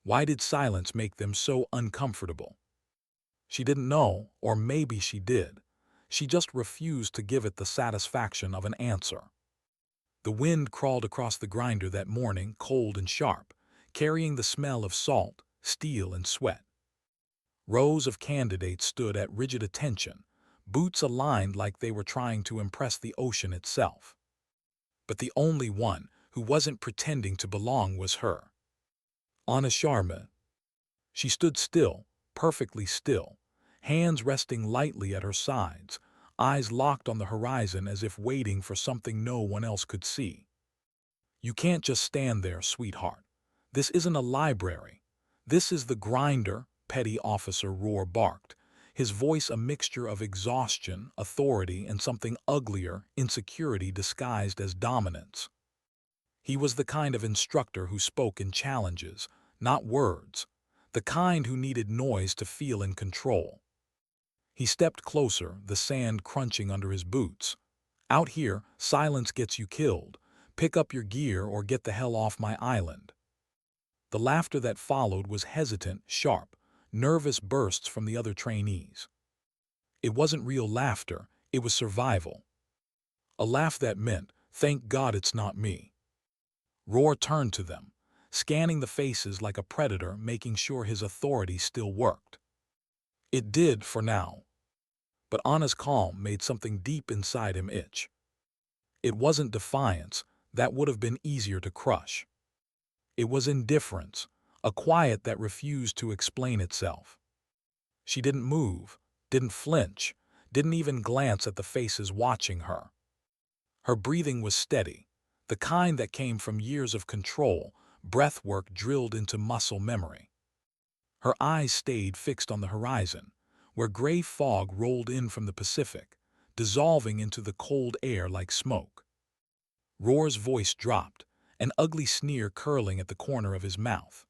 Why did silence make them so uncomfortable? She didn't know, or maybe she did. She just refused to give it the satisfaction of an answer. The wind crawled across the grinder that morning, cold and sharp, carrying the smell of salt, steel, and sweat. Rows of candidates stood at rigid attention, boots aligned like they were trying to impress the ocean itself. But the only one who wasn't pretending to belong was her. Anna Sharma. She stood still, perfectly still, hands resting lightly at her sides, eyes locked on the horizon as if waiting for something no one else could see. You can't just stand there, sweetheart. This isn't a library. This is the grinder, Petty Officer Roar barked, his voice a mixture of exhaustion, authority, and something uglier, insecurity disguised as dominance. He was the kind of instructor who spoke in challenges, not words, the kind who needed noise to feel in control. He stepped closer, the sand crunching under his boots. Out here, silence gets you killed. Pick up your gear or get the hell off my island. The laughter that followed was hesitant, sharp, nervous bursts from the other trainees. It wasn't real laughter, it was survival. A laugh that meant, thank God it's not me. Roar turned to them, scanning the faces like a predator, making sure his authority still worked. It did for now. But Anna's calm made something deep inside him itch. It wasn't defiance, that would have been easier to crush. It was indifference, a quiet that refused to explain itself. She didn't move, didn't flinch, didn't even glance at the faces watching her. Her breathing was steady, the kind that came from years of control, breath work drilled into muscle memory. Her eyes stayed fixed on the horizon, where gray fog rolled in from the Pacific, dissolving into the cold air like smoke. Roar's voice dropped, an ugly sneer curling at the corner of his mouth.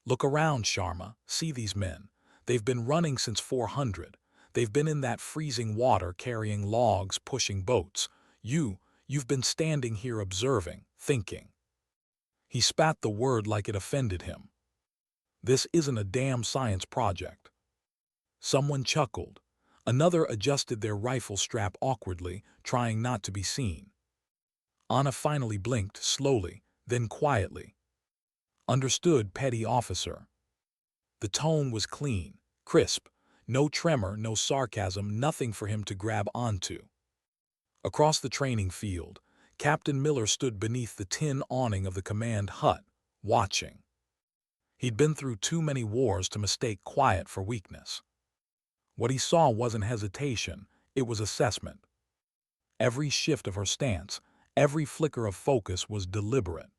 Look around, Sharma, see these men. They've been running since 400. They've been in that freezing water carrying logs, pushing boats. You've been standing here observing, thinking. He spat the word like it offended him. This isn't a damn science project. Someone chuckled. Another adjusted their rifle strap awkwardly, trying not to be seen. Anna finally blinked, slowly, then quietly. Understood, Petty Officer. The tone was clean, crisp, no tremor, no sarcasm, nothing for him to grab onto. Across the training field, Captain Miller stood beneath the tin awning of the command hut, watching. He'd been through too many wars to mistake quiet for weakness. What he saw wasn't hesitation, it was assessment. Every shift of her stance, every flicker of focus was deliberate.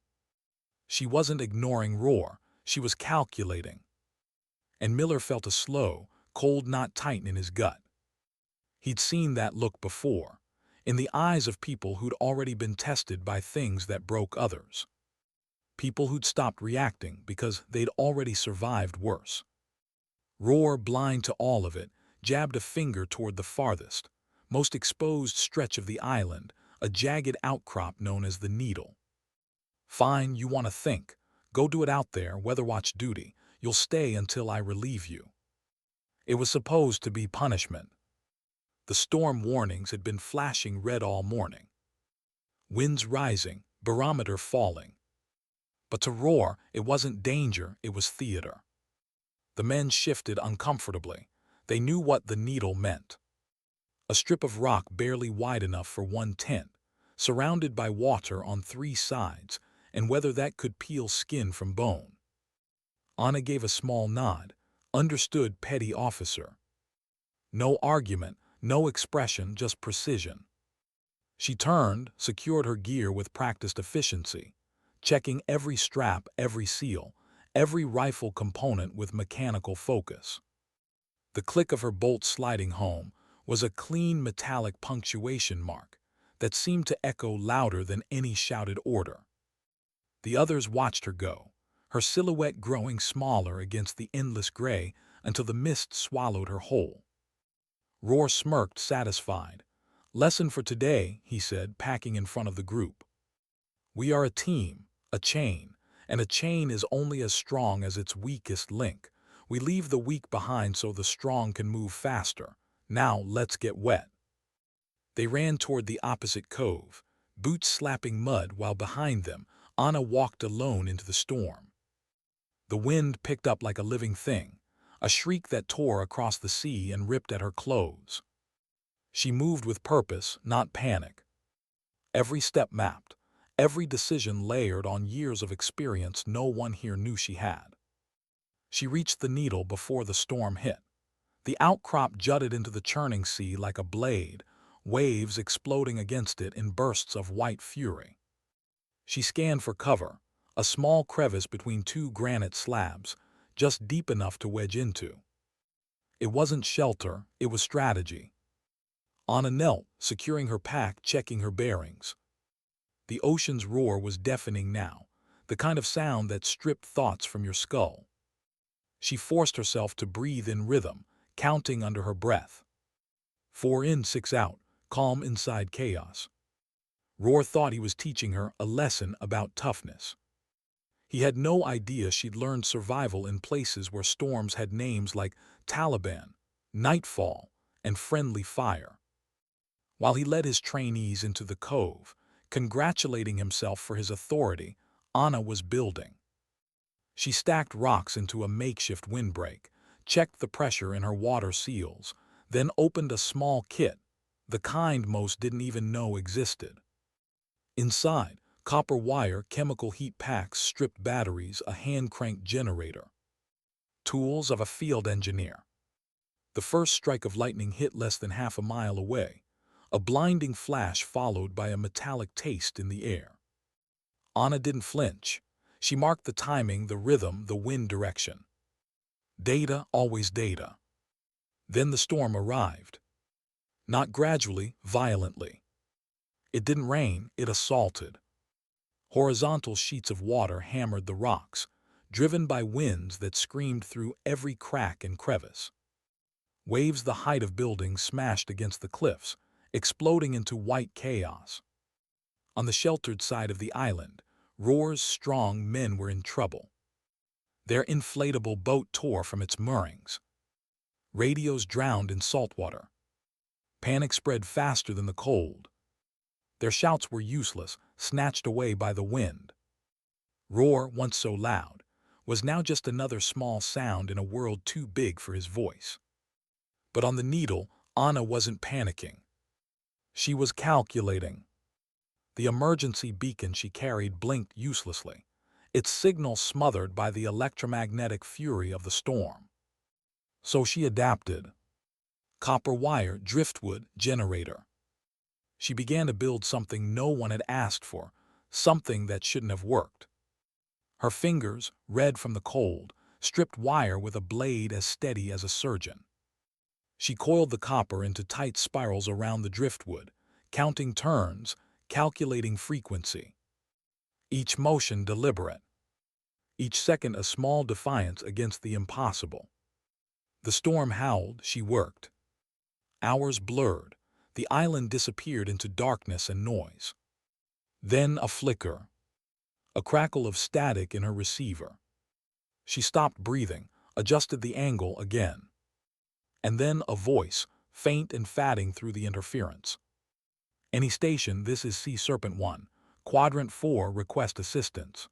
She wasn't ignoring Roar, she was calculating. And Miller felt a slow, cold knot tighten in his gut. He'd seen that look before, in the eyes of people who'd already been tested by things that broke others. People who'd stopped reacting because they'd already survived worse. Roar, blind to all of it, jabbed a finger toward the farthest, most exposed stretch of the island, a jagged outcrop known as the Needle. Fine, you want to think. Go do it out there, weather watch duty. You'll stay until I relieve you. It was supposed to be punishment. The storm warnings had been flashing red all morning. Winds rising, barometer falling. But to Roar, it wasn't danger, it was theater. The men shifted uncomfortably. They knew what the Needle meant. A strip of rock barely wide enough for one tent, surrounded by water on three sides, and whether that could peel skin from bone. Anna gave a small nod. Understood, Petty Officer. No argument, no expression, just precision. She turned, secured her gear with practiced efficiency, checking every strap, every seal, every rifle component with mechanical focus. The click of her bolt sliding home was a clean metallic punctuation mark that seemed to echo louder than any shouted order. The others watched her go, her silhouette growing smaller against the endless gray until the mist swallowed her whole. Roar smirked, satisfied. Lesson for today, he said, packing in front of the group. We are a team, a chain, And a chain is only as strong as its weakest link. We leave the weak behind so the strong can move faster. Now let's get wet. They ran toward the opposite cove, boots slapping mud while behind them, Anna walked alone into the storm. The wind picked up like a living thing, a shriek that tore across the sea and ripped at her clothes. She moved with purpose, not panic. Every step mapped, every decision layered on years of experience no one here knew she had. She reached the needle before the storm hit. The outcrop jutted into the churning sea like a blade, waves exploding against it in bursts of white fury. She scanned for cover, a small crevice between two granite slabs, just deep enough to wedge into. It wasn't shelter, it was strategy. Anna knelt, securing her pack, checking her bearings. The ocean's roar was deafening now, the kind of sound that stripped thoughts from your skull. She forced herself to breathe in rhythm, counting under her breath. 4 in, 6 out, calm inside chaos. Roar thought he was teaching her a lesson about toughness. He had no idea she'd learned survival in places where storms had names like Taliban, Nightfall, and Friendly Fire. While he led his trainees into the cove, congratulating himself for his authority, Anna was building. She stacked rocks into a makeshift windbreak, checked the pressure in her water seals, then opened a small kit, the kind most didn't even know existed. Inside, copper wire, chemical heat packs, stripped batteries, a hand-cranked generator. Tools of a field engineer. The first strike of lightning hit less than half a mile away, a blinding flash followed by a metallic taste in the air. Anna didn't flinch. She marked the timing, the rhythm, the wind direction. Data, always data. Then the storm arrived. Not gradually, violently. It didn't rain, it assaulted. Horizontal sheets of water hammered the rocks, driven by winds that screamed through every crack and crevice. Waves the height of buildings smashed against the cliffs, exploding into white chaos. On the sheltered side of the island, Roar's strong men were in trouble. Their inflatable boat tore from its moorings. Radios drowned in salt water. Panic spread faster than the cold. Their shouts were useless, snatched away by the wind. Roar, once so loud, was now just another small sound in a world too big for his voice. But on the needle, Anna wasn't panicking. She was calculating. The emergency beacon she carried blinked uselessly, its signal smothered by the electromagnetic fury of the storm. So she adapted. Copper wire, driftwood, generator. She began to build something no one had asked for, something that shouldn't have worked. Her fingers, red from the cold, stripped wire with a blade as steady as a surgeon. She coiled the copper into tight spirals around the driftwood, counting turns, calculating frequency. Each motion deliberate. Each second a small defiance against the impossible. The storm howled, she worked. Hours blurred. The island disappeared into darkness and noise. Then a flicker. A crackle of static in her receiver. She stopped breathing, adjusted the angle again. And then a voice, faint and fatting through the interference. Any station, this is Sea Serpent 1. Quadrant 4, request assistance.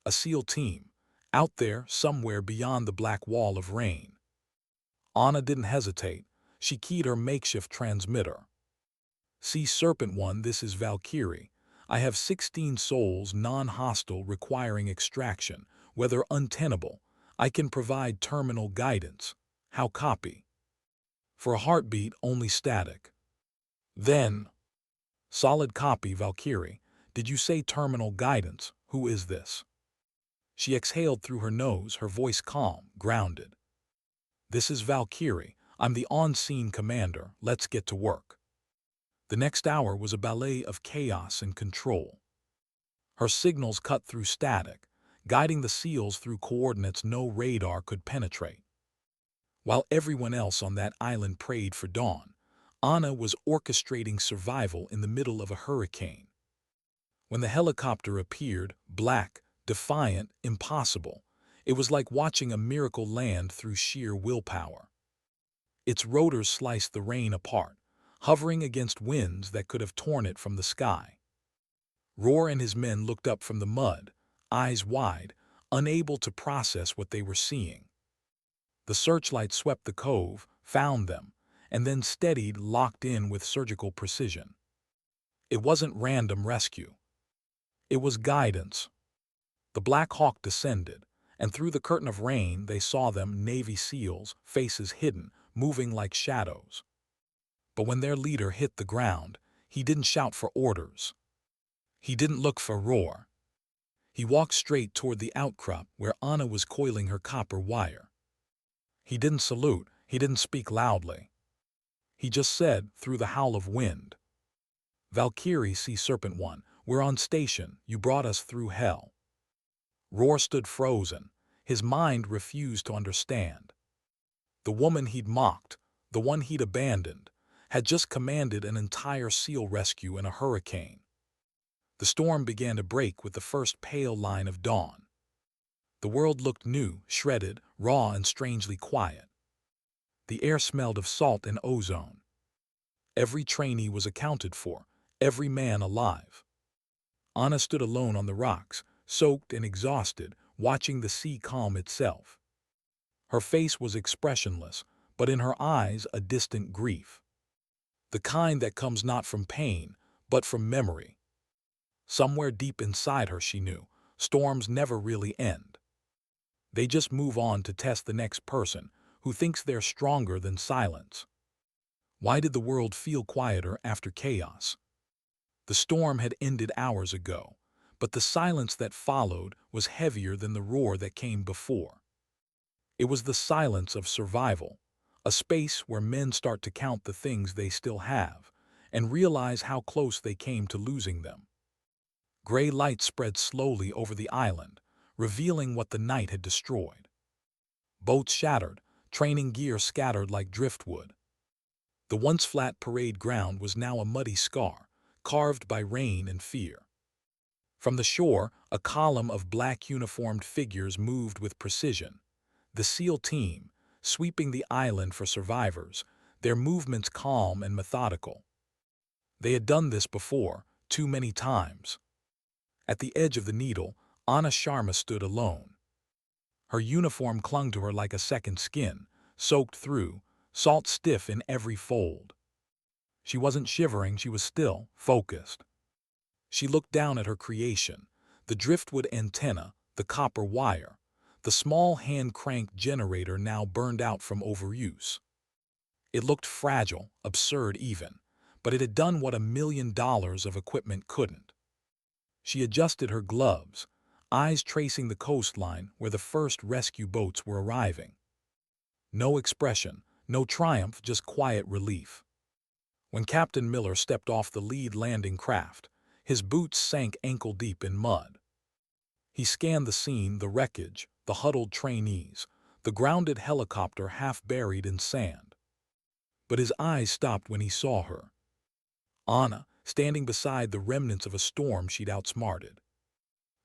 A SEAL team, out there somewhere beyond the black wall of rain. Anna didn't hesitate. She keyed her makeshift transmitter. Sea Serpent 1, this is Valkyrie. I have 16 souls non-hostile requiring extraction, whether untenable. I can provide terminal guidance. How copy? For a heartbeat, only static. Then, solid copy, Valkyrie. Did you say terminal guidance? Who is this? She exhaled through her nose, her voice calm, grounded. This is Valkyrie. I'm the on-scene commander. Let's get to work. The next hour was a ballet of chaos and control. Her signals cut through static, guiding the SEALs through coordinates no radar could penetrate. While everyone else on that island prayed for dawn, Anna was orchestrating survival in the middle of a hurricane. When the helicopter appeared, black, defiant, impossible. It was like watching a miracle land through sheer willpower. Its rotors sliced the rain apart, hovering against winds that could have torn it from the sky. Roar and his men looked up from the mud, eyes wide, unable to process what they were seeing. The searchlight swept the cove, found them, and then steadied, locked in with surgical precision. It wasn't random rescue. It was guidance. The Black Hawk descended, and through the curtain of rain they saw them, Navy SEALs, faces hidden, moving like shadows. But when their leader hit the ground, he didn't shout for orders. He didn't look for Roar. He walked straight toward the outcrop where Anna was coiling her copper wire. He didn't salute, he didn't speak loudly. He just said, through the howl of wind, "Valkyrie, Sea Serpent 1, we're on station, you brought us through hell." Roar stood frozen. His mind refused to understand. The woman he'd mocked, the one he'd abandoned, had just commanded an entire SEAL rescue in a hurricane. The storm began to break with the first pale line of dawn. The world looked new, shredded, raw, and strangely quiet. The air smelled of salt and ozone. Every trainee was accounted for, every man alive. Anna stood alone on the rocks, soaked and exhausted, watching the sea calm itself. Her face was expressionless, but in her eyes a distant grief. The kind that comes not from pain, but from memory. Somewhere deep inside her she knew, storms never really end. They just move on to test the next person who thinks they're stronger than silence. Why did the world feel quieter after chaos? The storm had ended hours ago, but the silence that followed was heavier than the roar that came before. It was the silence of survival, a space where men start to count the things they still have and realize how close they came to losing them. Gray light spread slowly over the island, revealing what the night had destroyed. Boats shattered, training gear scattered like driftwood. The once flat parade ground was now a muddy scar, carved by rain and fear. From the shore, a column of black uniformed figures moved with precision. The SEAL team, sweeping the island for survivors, their movements calm and methodical. They had done this before, too many times. At the edge of the needle, Anna Sharma stood alone. Her uniform clung to her like a second skin, soaked through, salt stiff in every fold. She wasn't shivering, she was still, focused. She looked down at her creation, the driftwood antenna, the copper wire, the small hand-cranked generator now burned out from overuse. It looked fragile, absurd even, but it had done what $1 million of equipment couldn't. She adjusted her gloves, eyes tracing the coastline where the first rescue boats were arriving. No expression, no triumph, just quiet relief. When Captain Miller stepped off the lead landing craft, his boots sank ankle-deep in mud. He scanned the scene, the wreckage, the huddled trainees, the grounded helicopter half buried in sand. But his eyes stopped when he saw her. Anna, standing beside the remnants of a storm she'd outsmarted.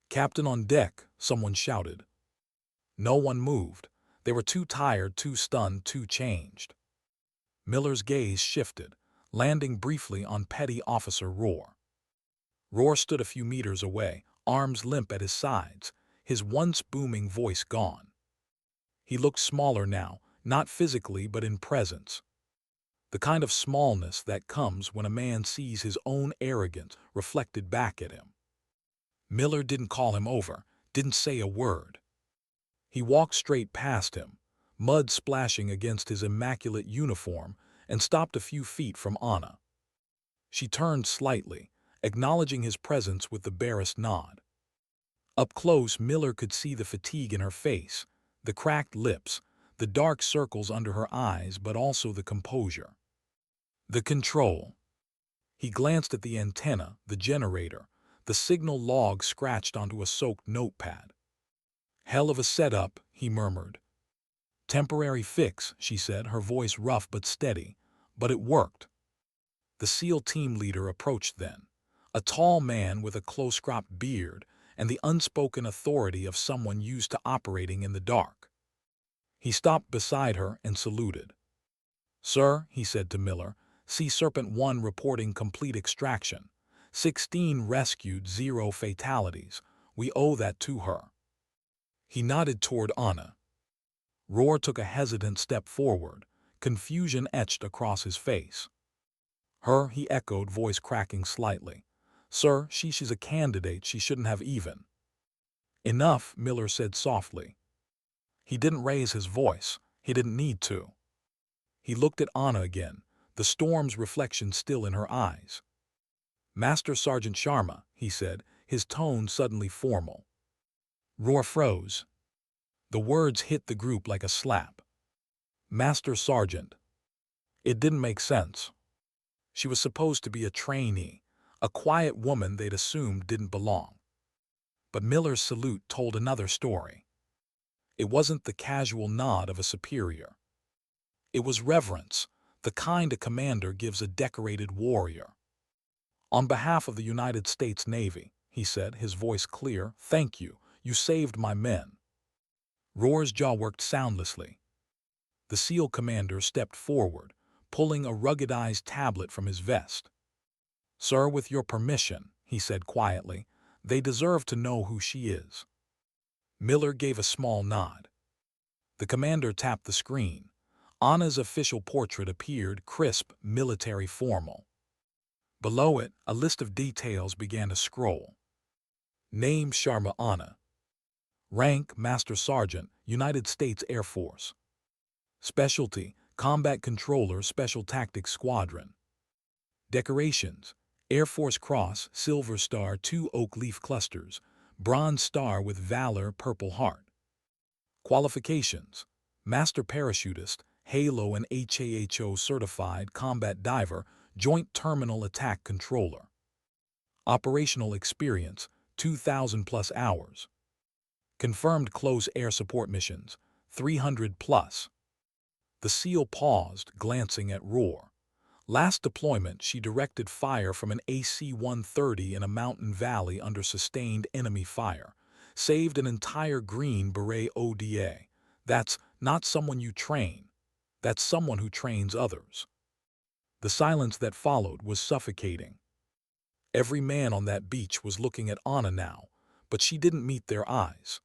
"Captain on deck," someone shouted. No one moved. They were too tired, too stunned, too changed. Miller's gaze shifted, landing briefly on Petty Officer Roar. Roar stood a few meters away, arms limp at his sides, his once booming voice gone. He looked smaller now, not physically but in presence. The kind of smallness that comes when a man sees his own arrogance reflected back at him. Miller didn't call him over, didn't say a word. He walked straight past him, mud splashing against his immaculate uniform, and stopped a few feet from Anna. She turned slightly, acknowledging his presence with the barest nod. Up close, Miller could see the fatigue in her face, the cracked lips, the dark circles under her eyes, but also the composure. The control. He glanced at the antenna, the generator, the signal log scratched onto a soaked notepad. "Hell of a setup," he murmured. "Temporary fix," she said, her voice rough but steady. "But it worked." The SEAL team leader approached then, a tall man with a close-cropped beard and the unspoken authority of someone used to operating in the dark. He stopped beside her and saluted. "Sir," he said to Miller, "Sea Serpent 1 reporting complete extraction. 16 rescued, 0 fatalities. We owe that to her." He nodded toward Anna. Roar took a hesitant step forward, confusion etched across his face. "Her," he echoed, voice cracking slightly. "Sir, she's a candidate she shouldn't have even." "Enough," Miller said softly. He didn't raise his voice. He didn't need to. He looked at Anna again, the storm's reflection still in her eyes. "Master Sergeant Sharma," he said, his tone suddenly formal. Roar froze. The words hit the group like a slap. Master Sergeant. It didn't make sense. She was supposed to be a trainee, a quiet woman they'd assumed didn't belong. But Miller's salute told another story. It wasn't the casual nod of a superior. It was reverence, the kind a commander gives a decorated warrior. "On behalf of the United States Navy," he said, his voice clear, "thank you. You saved my men." Roar's jaw worked soundlessly. The SEAL commander stepped forward, pulling a ruggedized tablet from his vest. "Sir, with your permission," he said quietly, "they deserve to know who she is." Miller gave a small nod. The commander tapped the screen. Anna's official portrait appeared, crisp, military formal. Below it, a list of details began to scroll. Name: Sharma Anna. Rank: Master Sergeant, United States Air Force. Specialty: Combat Controller, Special Tactics Squadron. Decorations: Air Force Cross, Silver Star, 2 oak leaf clusters, Bronze Star with Valor, Purple Heart. Qualifications: Master Parachutist, Halo and HAHO Certified Combat Diver, Joint Terminal Attack Controller. Operational experience: 2,000 plus hours. Confirmed close air support missions: 300 plus. The SEAL paused, glancing at Roar. Last deployment, she directed fire from an AC-130 in a mountain valley under sustained enemy fire. Saved an entire Green Beret ODA. That's not someone you train. That's someone who trains others. The silence that followed was suffocating. Every man on that beach was looking at Anna now, but she didn't meet their eyes.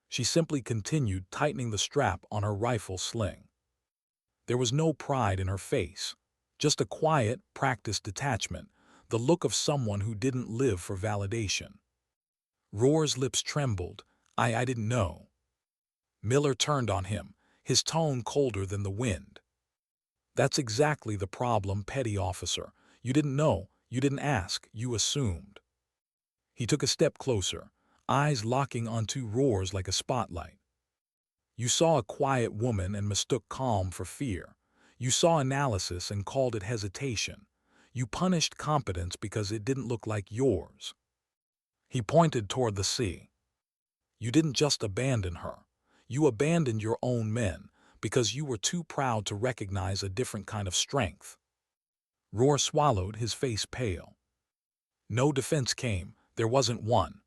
She simply continued tightening the strap on her rifle sling. There was no pride in her face, just a quiet, practiced detachment, the look of someone who didn't live for validation. Roar's lips trembled. I didn't know." Miller turned on him, his tone colder than the wind. "That's exactly the problem, petty officer. You didn't know, you didn't ask, you assumed." He took a step closer, eyes locking onto Roar's like a spotlight. "You saw a quiet woman and mistook calm for fear. You saw analysis and called it hesitation. You punished competence because it didn't look like yours." He pointed toward the sea. "You didn't just abandon her. You abandoned your own men because you were too proud to recognize a different kind of strength." Roar swallowed, his face pale. No defense came. There wasn't one.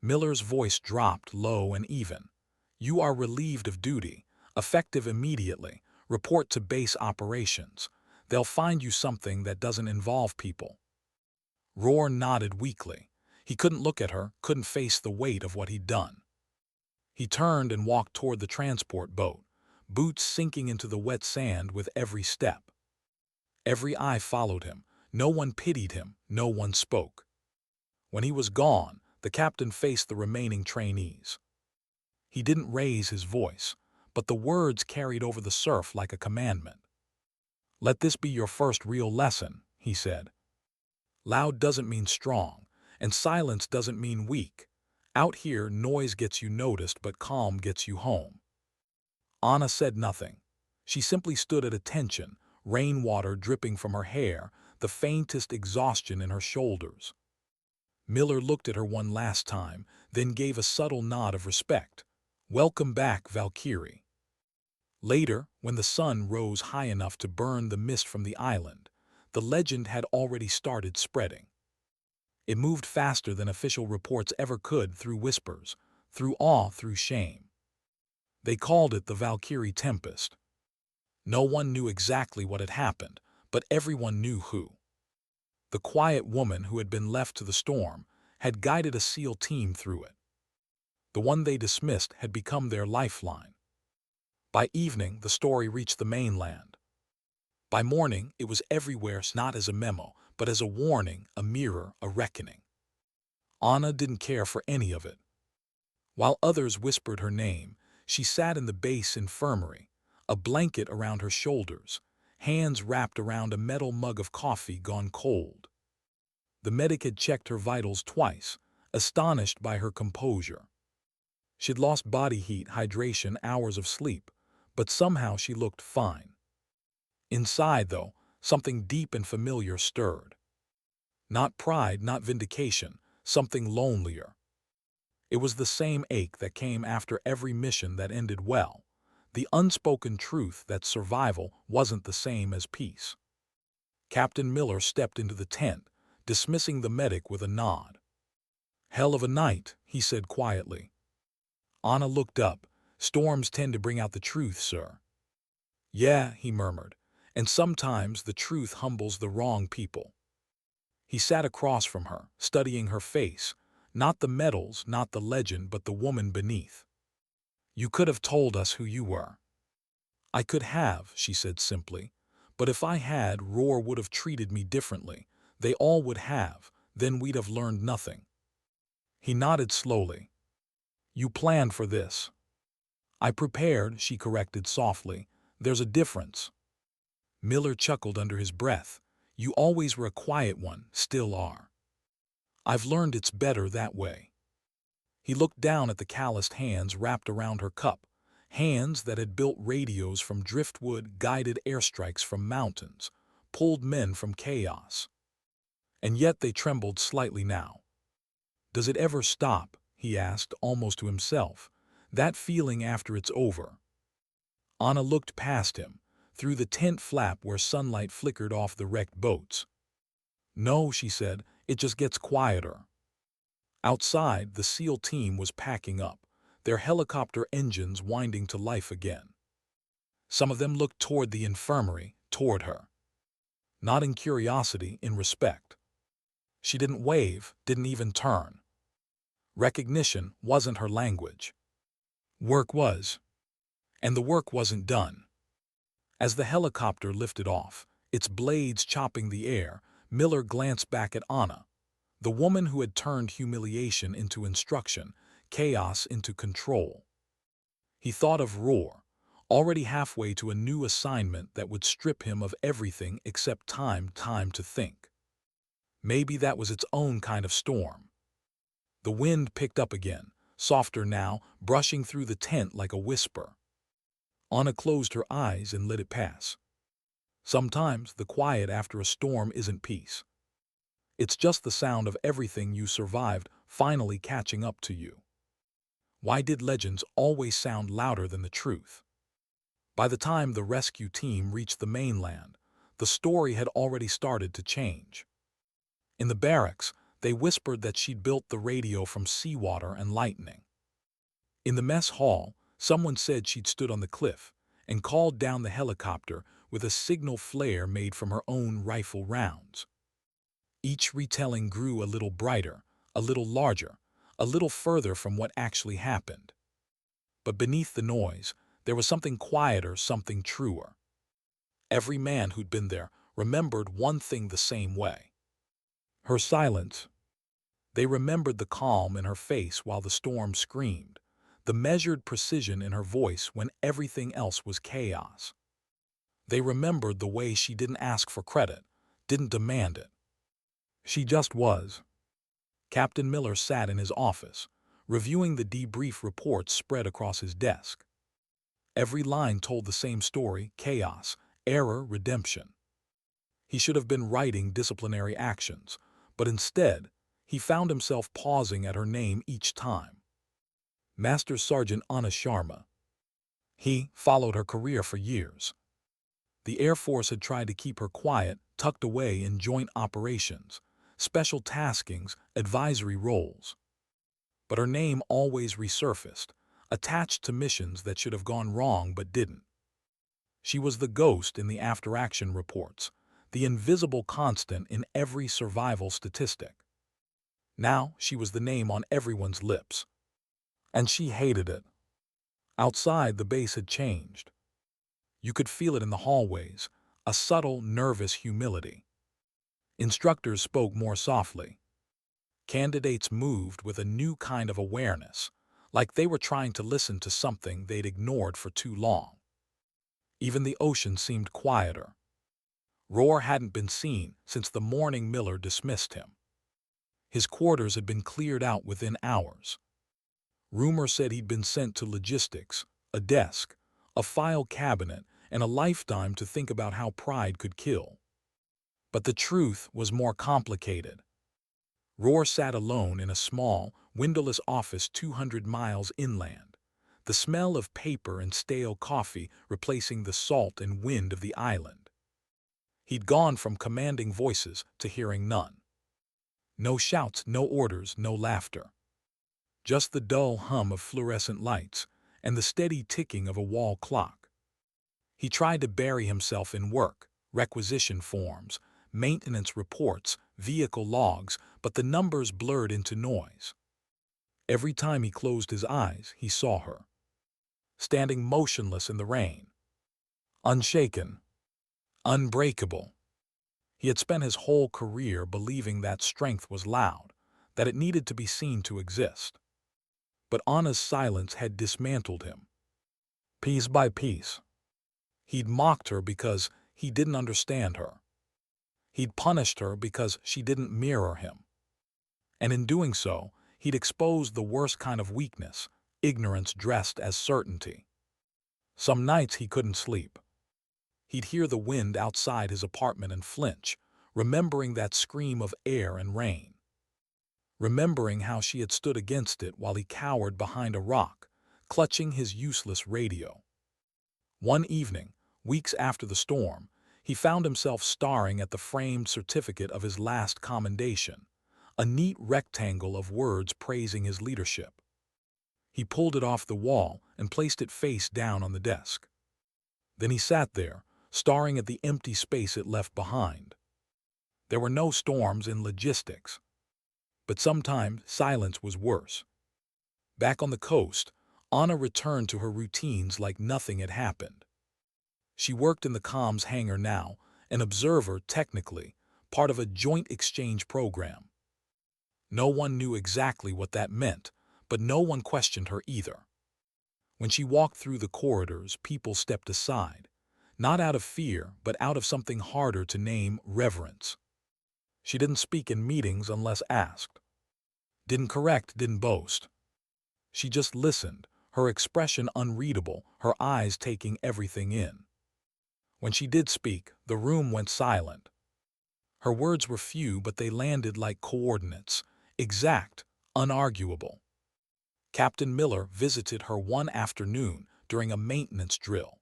Miller's voice dropped, low and even. "You are relieved of duty, effective immediately. Report to base operations. They'll find you something that doesn't involve people." Roar nodded weakly. He couldn't look at her, couldn't face the weight of what he'd done. He turned and walked toward the transport boat, boots sinking into the wet sand with every step. Every eye followed him. No one pitied him, no one spoke. When he was gone, the captain faced the remaining trainees. He didn't raise his voice, but the words carried over the surf like a commandment. "Let this be your first real lesson," he said. "Loud doesn't mean strong, and silence doesn't mean weak. Out here, noise gets you noticed, but calm gets you home." Anna said nothing. She simply stood at attention, rainwater dripping from her hair, the faintest exhaustion in her shoulders. Miller looked at her one last time, then gave a subtle nod of respect. "Welcome back, Valkyrie." Later, when the sun rose high enough to burn the mist from the island, the legend had already started spreading. It moved faster than official reports ever could, through whispers, through awe, through shame. They called it the Valkyrie Tempest. No one knew exactly what had happened, but everyone knew who. The quiet woman who had been left to the storm had guided a SEAL team through it. The one they dismissed had become their lifeline. By evening, the story reached the mainland. By morning, it was everywhere, not as a memo, but as a warning, a mirror, a reckoning. Anna didn't care for any of it. While others whispered her name, she sat in the base infirmary, a blanket around her shoulders, hands wrapped around a metal mug of coffee gone cold. The medic had checked her vitals twice, astonished by her composure. She'd lost body heat, hydration, hours of sleep, but somehow she looked fine. Inside, though, something deep and familiar stirred. Not pride, not vindication, something lonelier. It was the same ache that came after every mission that ended well, the unspoken truth that survival wasn't the same as peace. Captain Miller stepped into the tent, dismissing the medic with a nod. "Hell of a night," he said quietly. Anna looked up. "Storms tend to bring out the truth, sir." "Yeah," he murmured, "and sometimes the truth humbles the wrong people." He sat across from her, studying her face, not the medals, not the legend, but the woman beneath. "You could have told us who you were." "I could have," she said simply, "but if I had, Roar would have treated me differently. They all would have, then we'd have learned nothing." He nodded slowly. "You planned for this." "I prepared," she corrected softly. "There's a difference." Miller chuckled under his breath. "You always were a quiet one, still are. I've learned it's better that way." He looked down at the calloused hands wrapped around her cup, hands that had built radios from driftwood, guided airstrikes from mountains, pulled men from chaos. And yet they trembled slightly now. "Does it ever stop?" he asked, almost to himself. "That feeling after it's over?" Anna looked past him, through the tent flap where sunlight flickered off the wrecked boats. "No," she said, "it just gets quieter." Outside, the SEAL team was packing up, their helicopter engines winding to life again. Some of them looked toward the infirmary, toward her. Not in curiosity, in respect. She didn't wave, didn't even turn. Recognition wasn't her language. Work was. And the work wasn't done. As the helicopter lifted off, its blades chopping the air, Miller glanced back at Anna, the woman who had turned humiliation into instruction, chaos into control. He thought of Roar, already halfway to a new assignment that would strip him of everything except time to think. Maybe that was its own kind of storm. The wind picked up again, softer now, brushing through the tent like a whisper. Anna closed her eyes and let it pass. Sometimes the quiet after a storm isn't peace. It's just the sound of everything you survived finally catching up to you. Why did legends always sound louder than the truth? By the time the rescue team reached the mainland, the story had already started to change. In the barracks, they whispered that she'd built the radio from seawater and lightning. In the mess hall, someone said she'd stood on the cliff and called down the helicopter with a signal flare made from her own rifle rounds. Each retelling grew a little brighter, a little larger, a little further from what actually happened. But beneath the noise, there was something quieter, something truer. Every man who'd been there remembered one thing the same way. Her silence. They remembered the calm in her face while the storm screamed, the measured precision in her voice when everything else was chaos. They remembered the way she didn't ask for credit, didn't demand it. She just was. Captain Miller sat in his office, reviewing the debrief reports spread across his desk. Every line told the same story: chaos, error, redemption. He should have been writing disciplinary actions, but instead, he found himself pausing at her name each time. Master Sergeant Anna Sharma. He followed her career for years. The Air Force had tried to keep her quiet, tucked away in joint operations, special taskings, advisory roles. But her name always resurfaced, attached to missions that should have gone wrong but didn't. She was the ghost in the after-action reports, the invisible constant in every survival statistic. Now she was the name on everyone's lips. And she hated it. Outside, the base had changed. You could feel it in the hallways, a subtle, nervous humility. Instructors spoke more softly. Candidates moved with a new kind of awareness, like they were trying to listen to something they'd ignored for too long. Even the ocean seemed quieter. Roar hadn't been seen since the morning Miller dismissed him. His quarters had been cleared out within hours. Rumor said he'd been sent to logistics, a desk, a file cabinet, and a lifetime to think about how pride could kill. But the truth was more complicated. Roar sat alone in a small, windowless office 200 miles inland, the smell of paper and stale coffee replacing the salt and wind of the island. He'd gone from commanding voices to hearing none. No shouts, no orders, no laughter. Just the dull hum of fluorescent lights and the steady ticking of a wall clock. He tried to bury himself in work, requisition forms, maintenance reports, vehicle logs, but the numbers blurred into noise. Every time he closed his eyes, he saw her, standing motionless in the rain, unshaken, unbreakable. He had spent his whole career believing that strength was loud, that it needed to be seen to exist. But Anna's silence had dismantled him, piece by piece. He'd mocked her because he didn't understand her. He'd punished her because she didn't mirror him. And in doing so, he'd exposed the worst kind of weakness, ignorance dressed as certainty. Some nights he couldn't sleep. He'd hear the wind outside his apartment and flinch, remembering that scream of air and rain. Remembering how she had stood against it while he cowered behind a rock, clutching his useless radio. One evening, weeks after the storm, he found himself staring at the framed certificate of his last commendation, a neat rectangle of words praising his leadership. He pulled it off the wall and placed it face down on the desk. Then he sat there, staring at the empty space it left behind. There were no storms in logistics. But sometimes silence was worse. Back on the coast, Anna returned to her routines like nothing had happened. She worked in the comms hangar now, an observer technically, part of a joint exchange program. No one knew exactly what that meant, but no one questioned her either. When she walked through the corridors, people stepped aside, not out of fear, but out of something harder to name, reverence. She didn't speak in meetings unless asked. Didn't correct, didn't boast. She just listened, her expression unreadable, her eyes taking everything in. When she did speak, the room went silent. Her words were few, but they landed like coordinates, exact, unarguable. Captain Miller visited her one afternoon during a maintenance drill.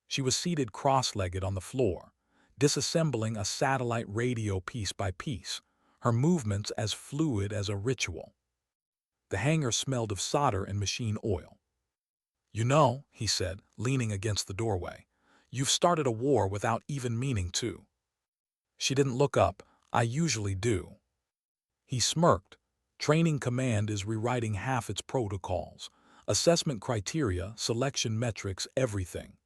She was seated cross-legged on the floor, disassembling a satellite radio piece by piece, her movements as fluid as a ritual. The hangar smelled of solder and machine oil. "You know," he said, leaning against the doorway, "you've started a war without even meaning to." She didn't look up. "I usually do." He smirked. "Training command is rewriting half its protocols. Assessment criteria, selection metrics, everything."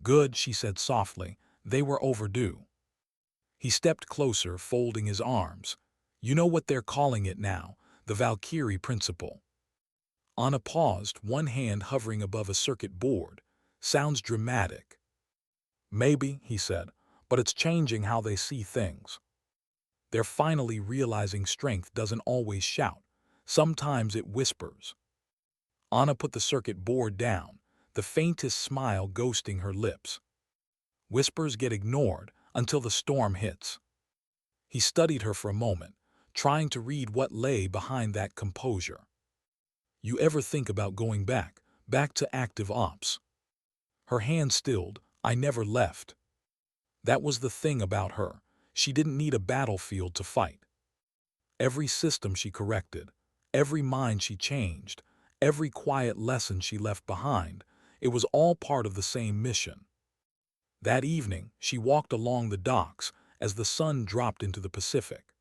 "Good," she said softly. "They were overdue." He stepped closer, folding his arms. "You know what they're calling it now, the Valkyrie principle." Anna paused, one hand hovering above a circuit board. "Sounds dramatic." "Maybe," he said, "but it's changing how they see things. They're finally realizing strength doesn't always shout. Sometimes it whispers." Anna put the circuit board down, the faintest smile ghosting her lips. Whispers get ignored until the storm hits. He studied her for a moment, trying to read what lay behind that composure. "You ever think about going back to active ops?" Her hand stilled. "I never left." That was the thing about her. She didn't need a battlefield to fight. Every system she corrected, every mind she changed, every quiet lesson she left behind, it was all part of the same mission. That evening, she walked along the docks as the sun dropped into the Pacific.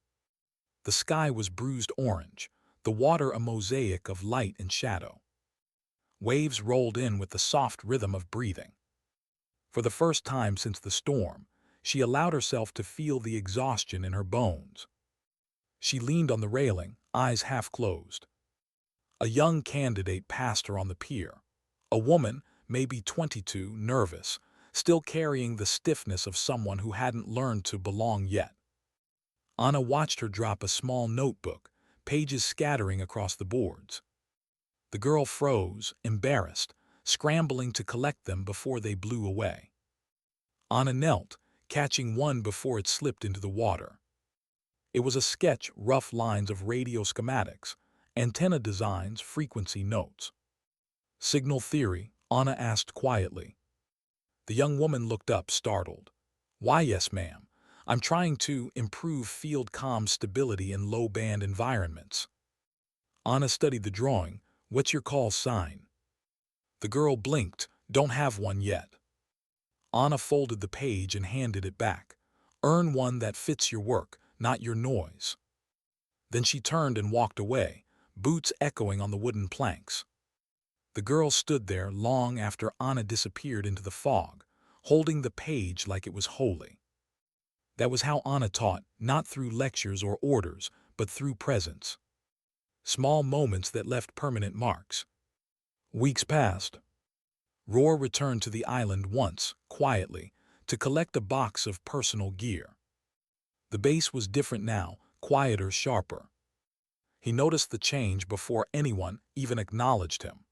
The sky was bruised orange, the water a mosaic of light and shadow. Waves rolled in with the soft rhythm of breathing. For the first time since the storm, she allowed herself to feel the exhaustion in her bones. She leaned on the railing, eyes half closed. A young candidate passed her on the pier. A woman, maybe 22, nervous, still carrying the stiffness of someone who hadn't learned to belong yet. Anna watched her drop a small notebook, pages scattering across the boards. The girl froze, embarrassed, scrambling to collect them before they blew away. Anna knelt, catching one before it slipped into the water. It was a sketch, rough lines of radio schematics, antenna designs, frequency notes. Signal theory, Anna asked quietly. The young woman looked up, startled. Why, yes, ma'am. I'm trying to improve field comm stability in low-band environments. Anna studied the drawing. What's your call sign? The girl blinked. Don't have one yet. Anna folded the page and handed it back. Earn one that fits your work, not your noise. Then she turned and walked away, boots echoing on the wooden planks. The girl stood there long after Anna disappeared into the fog, holding the page like it was holy. That was how Anna taught, not through lectures or orders, but through presence. Small moments that left permanent marks. Weeks passed. Roar returned to the island once, quietly, to collect a box of personal gear. The base was different now, quieter, sharper. He noticed the change before anyone even acknowledged him.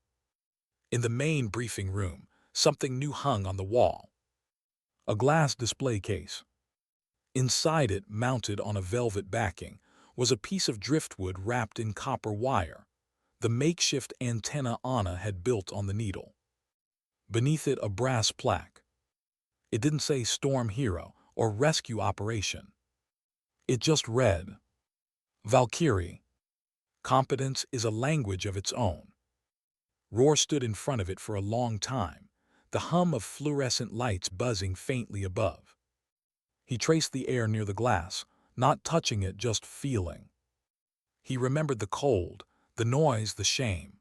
In the main briefing room, something new hung on the wall. A glass display case. Inside it, mounted on a velvet backing, was a piece of driftwood wrapped in copper wire, the makeshift antenna Anna had built on the needle. Beneath it, a brass plaque. It didn't say Storm Hero or Rescue Operation. It just read, Valkyrie. Competence is a language of its own. Roar stood in front of it for a long time, the hum of fluorescent lights buzzing faintly above. He traced the air near the glass, not touching it, just feeling. He remembered the cold, the noise, the shame.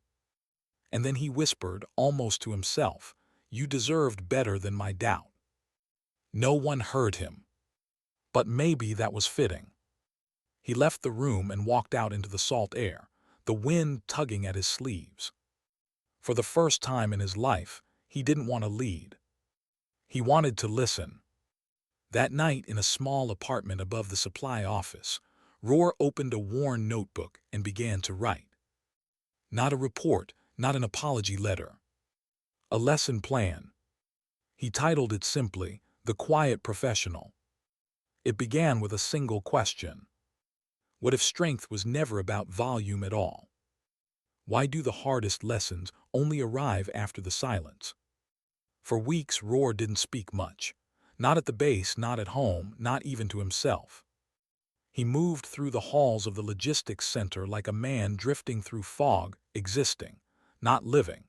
And then he whispered, almost to himself, You deserved better than my doubt. No one heard him. But maybe that was fitting. He left the room and walked out into the salt air, the wind tugging at his sleeves. For the first time in his life, he didn't want to lead. He wanted to listen. That night, in a small apartment above the supply office, Roar opened a worn notebook and began to write. Not a report, not an apology letter. A lesson plan. He titled it simply, The Quiet Professional. It began with a single question. What if strength was never about volume at all? Why do the hardest lessons only arrive after the silence? For weeks, Roar didn't speak much. Not at the base, not at home, not even to himself. He moved through the halls of the logistics center like a man drifting through fog, existing, not living.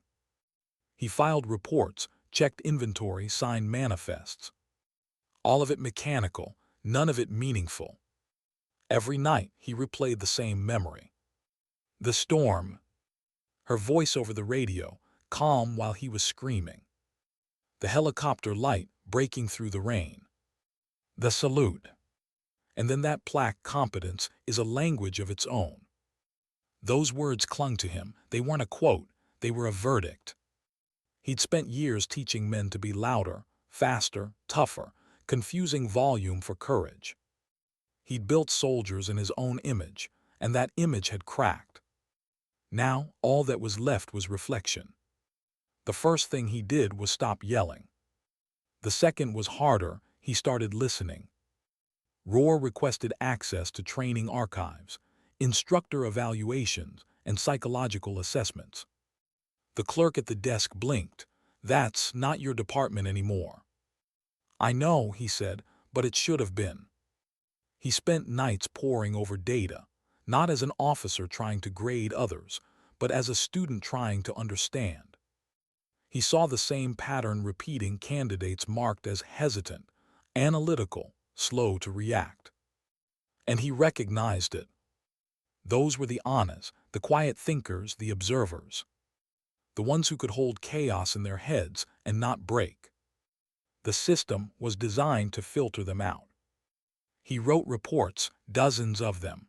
He filed reports, checked inventory, signed manifests. All of it mechanical, none of it meaningful. Every night, he replayed the same memory. The storm. Her voice over the radio, calm while he was screaming. The helicopter light breaking through the rain. The salute. And then that plaque, Competence is a language of its own. Those words clung to him. They weren't a quote, they were a verdict. He'd spent years teaching men to be louder, faster, tougher, confusing volume for courage. He'd built soldiers in his own image, and that image had cracked. Now, all that was left was reflection. The first thing he did was stop yelling. The second was harder. He started listening. Roar requested access to training archives, instructor evaluations, and psychological assessments. The clerk at the desk blinked. That's not your department anymore. I know, he said, but it should have been. He spent nights poring over data, not as an officer trying to grade others, but as a student trying to understand. He saw the same pattern repeating: candidates marked as hesitant, analytical, slow to react. And he recognized it. Those were the honest, the quiet thinkers, the observers, the ones who could hold chaos in their heads and not break. The system was designed to filter them out. He wrote reports, dozens of them.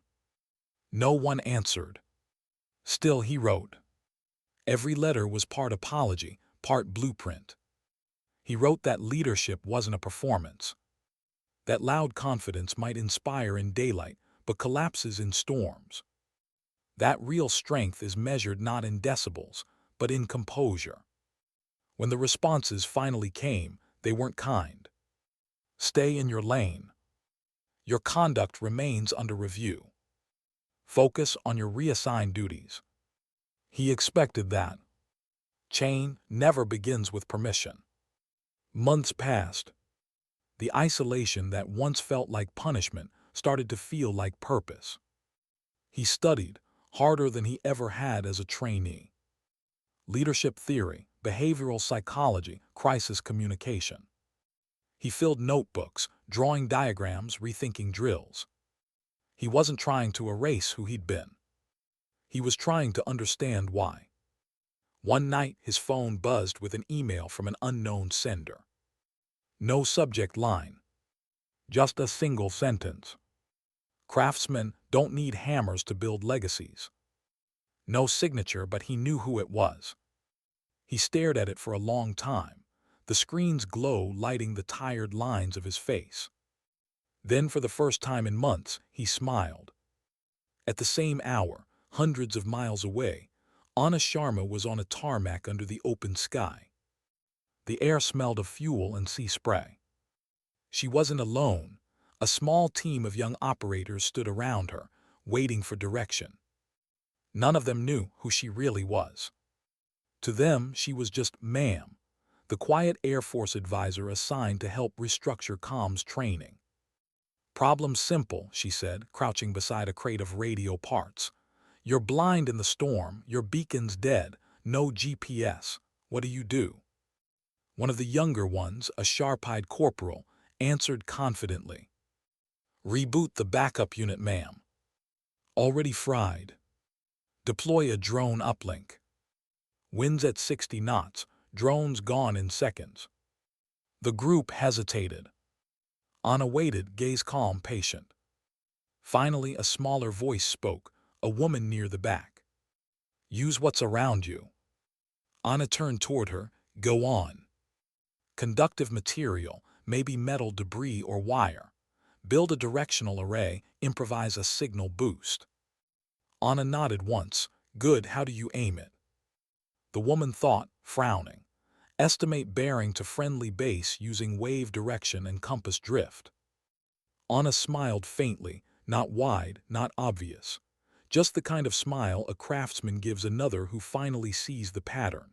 No one answered. Still he wrote. Every letter was part apology, part blueprint. He wrote that leadership wasn't a performance, that loud confidence might inspire in daylight but collapses in storms, that real strength is measured not in decibels but in composure. When the responses finally came, they weren't kind. Stay in your lane. Your conduct remains under review. Focus on your reassigned duties. He expected that. Change never begins with permission. Months passed. The isolation that once felt like punishment started to feel like purpose. He studied harder than he ever had as a trainee. Leadership theory, behavioral psychology, crisis communication. He filled notebooks, drawing diagrams, rethinking drills. He wasn't trying to erase who he'd been. He was trying to understand why. One night, his phone buzzed with an email from an unknown sender. No subject line. Just a single sentence. Craftsmen don't need hammers to build legacies. No signature, but he knew who it was. He stared at it for a long time, the screen's glow lighting the tired lines of his face. Then, for the first time in months, he smiled. At the same hour, hundreds of miles away, Anna Sharma was on a tarmac under the open sky. The air smelled of fuel and sea spray. She wasn't alone. A small team of young operators stood around her, waiting for direction. None of them knew who she really was. To them, she was just ma'am, the quiet Air Force advisor assigned to help restructure comms training. Problem simple, she said, crouching beside a crate of radio parts. You're blind in the storm, your beacon's dead, no GPS. What do you do? One of the younger ones, a sharp-eyed corporal, answered confidently. Reboot the backup unit, ma'am. Already fried. Deploy a drone uplink. Winds at 60 knots, drones gone in seconds. The group hesitated. Anna waited, gaze calm, patient. Finally, a smaller voice spoke, a woman near the back. Use what's around you. Anna turned toward her. Go on. Conductive material, maybe metal debris or wire. Build a directional array, improvise a signal boost. Anna nodded once. Good, how do you aim it? The woman thought, frowning. Estimate bearing to friendly base using wave direction and compass drift. Anna smiled faintly, not wide, not obvious. Just the kind of smile a craftsman gives another who finally sees the pattern.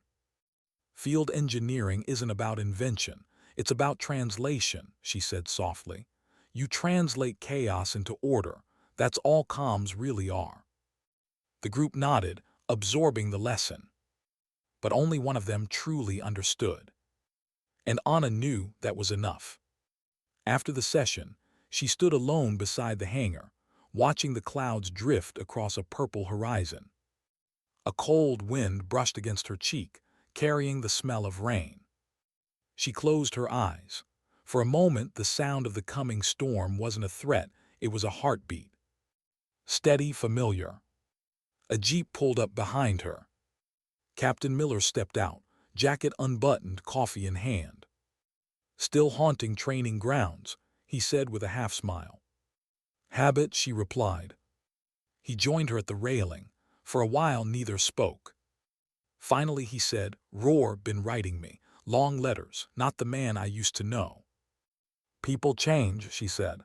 Field engineering isn't about invention, it's about translation, she said softly. You translate chaos into order. That's all comms really are. The group nodded, absorbing the lesson. But only one of them truly understood. And Anna knew that was enough. After the session, she stood alone beside the hangar, watching the clouds drift across a purple horizon. A cold wind brushed against her cheek, carrying the smell of rain. She closed her eyes. For a moment, the sound of the coming storm wasn't a threat, it was a heartbeat. Steady, familiar. A jeep pulled up behind her. Captain Miller stepped out, jacket unbuttoned, coffee in hand. Still haunting training grounds, he said with a half-smile. Habit, she replied. He joined her at the railing. For a while, neither spoke. Finally, he said, Roar been writing me. Long letters, not the man I used to know. People change, she said.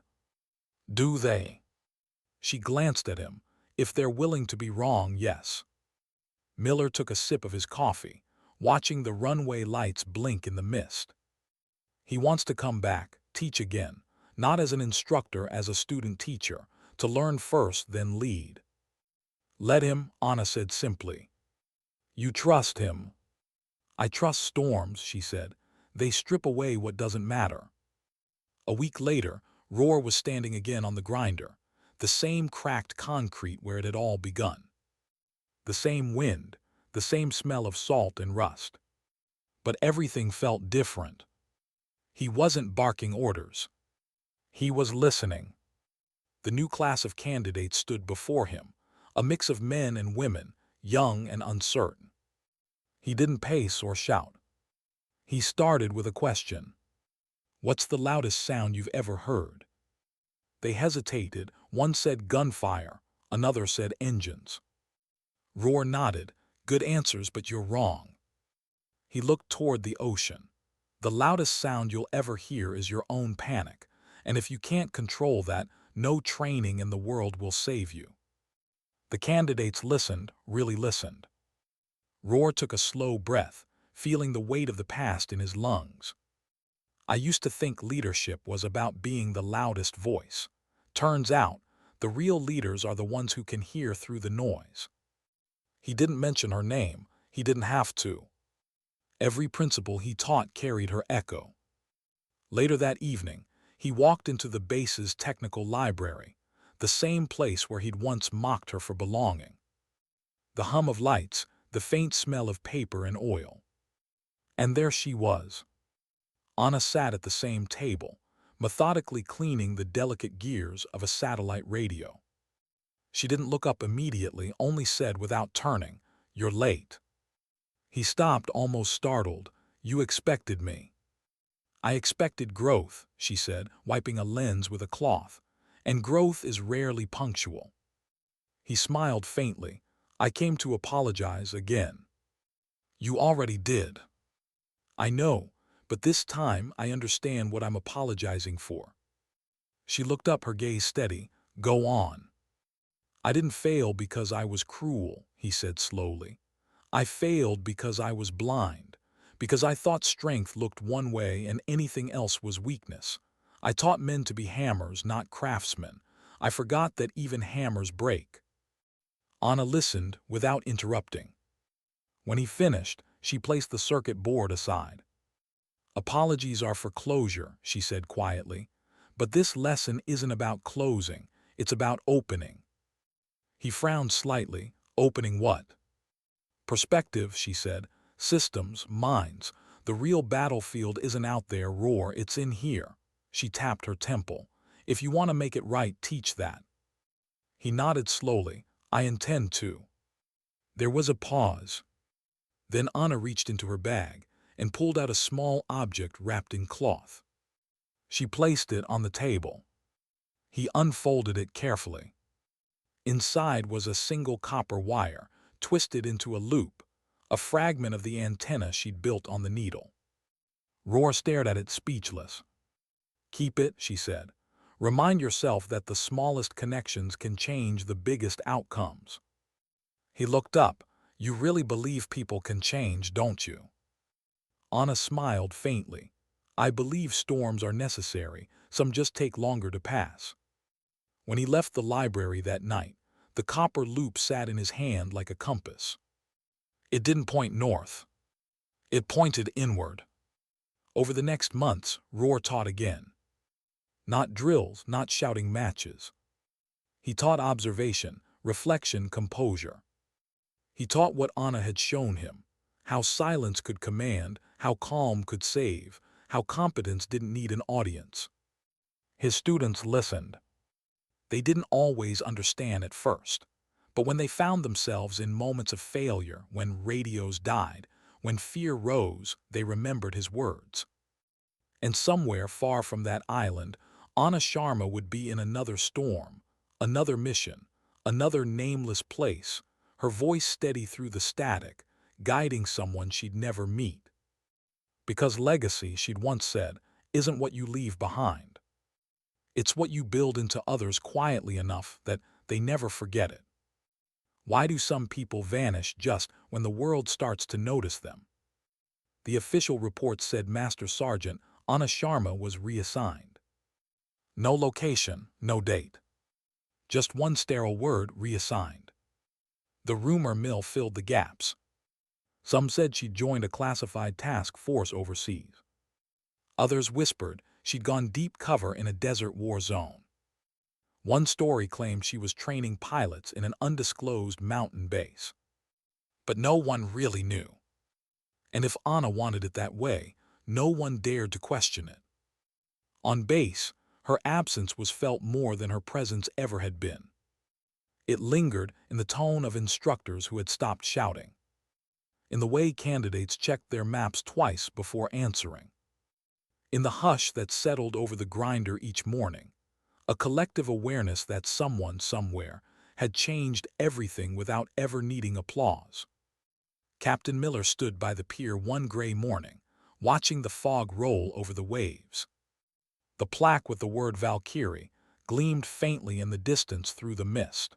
Do they? She glanced at him. If they're willing to be wrong, yes. Miller took a sip of his coffee, watching the runway lights blink in the mist. He wants to come back, teach again, not as an instructor, as a student teacher, to learn first, then lead. Let him, Anna said simply. You trust him. I trust storms, she said. They strip away what doesn't matter. A week later, Roar was standing again on the grinder, the same cracked concrete where it had all begun. The same wind, the same smell of salt and rust. But everything felt different. He wasn't barking orders. He was listening. The new class of candidates stood before him, a mix of men and women, young and uncertain. He didn't pace or shout. He started with a question. What's the loudest sound you've ever heard? They hesitated. One said gunfire, another said engines. Roar nodded. Good answers, but you're wrong. He looked toward the ocean. The loudest sound you'll ever hear is your own panic, and if you can't control that, no training in the world will save you. The candidates listened, really listened. Roar took a slow breath, feeling the weight of the past in his lungs. I used to think leadership was about being the loudest voice. Turns out, the real leaders are the ones who can hear through the noise. He didn't mention her name. He didn't have to. Every principle he taught carried her echo. Later that evening, he walked into the base's technical library, the same place where he'd once mocked her for belonging. The hum of lights, the faint smell of paper and oil. And there she was. Anna sat at the same table, methodically cleaning the delicate gears of a satellite radio. She didn't look up immediately, only said without turning, "You're late." He stopped, almost startled. "You expected me." "I expected growth," she said, wiping a lens with a cloth, "and growth is rarely punctual." He smiled faintly. "I came to apologize again." "You already did." "I know, but this time I understand what I'm apologizing for." She looked up, her gaze steady. "Go on." "I didn't fail because I was cruel," he said slowly. "I failed because I was blind, because I thought strength looked one way and anything else was weakness. I taught men to be hammers, not craftsmen. I forgot that even hammers break." Anna listened without interrupting. When he finished, she placed the circuit board aside. "Apologies are for closure," she said quietly. "But this lesson isn't about closing, it's about opening." He frowned slightly. "Opening what?" "Perspective," she said. "Systems, minds. The real battlefield isn't out there, Roar, it's in here." She tapped her temple. "If you want to make it right, teach that." He nodded slowly. "I intend to." There was a pause. Then Anna reached into her bag and pulled out a small object wrapped in cloth. She placed it on the table. He unfolded it carefully. Inside was a single copper wire, twisted into a loop, a fragment of the antenna she'd built on the needle. Roar stared at it, speechless. "Keep it," she said. "Remind yourself that the smallest connections can change the biggest outcomes." He looked up. "You really believe people can change, don't you?" Anna smiled faintly. "I believe storms are necessary, some just take longer to pass." When he left the library that night, the copper loop sat in his hand like a compass. It didn't point north. It pointed inward. Over the next months, Roar taught again. Not drills, not shouting matches. He taught observation, reflection, composure. He taught what Anna had shown him, how silence could command, how calm could save, how competence didn't need an audience. His students listened. They didn't always understand at first, but when they found themselves in moments of failure, when radios died, when fear rose, they remembered his words. And somewhere far from that island, Anna Sharma would be in another storm, another mission, another nameless place, her voice steady through the static, guiding someone she'd never meet. Because legacy, she'd once said, isn't what you leave behind. It's what you build into others quietly enough that they never forget it. Why do some people vanish just when the world starts to notice them? The official report said Master Sergeant Anna Sharma was reassigned. No location, no date. Just one sterile word reassigned. The rumor mill filled the gaps. Some said she'd joined a classified task force overseas. Others whispered she'd gone deep cover in a desert war zone. One story claimed she was training pilots in an undisclosed mountain base. But no one really knew. And if Anna wanted it that way, no one dared to question it. On base, her absence was felt more than her presence ever had been. It lingered in the tone of instructors who had stopped shouting, in the way candidates checked their maps twice before answering, in the hush that settled over the grinder each morning, a collective awareness that someone somewhere had changed everything without ever needing applause. Captain Miller stood by the pier one gray morning, watching the fog roll over the waves. The plaque with the word Valkyrie gleamed faintly in the distance through the mist.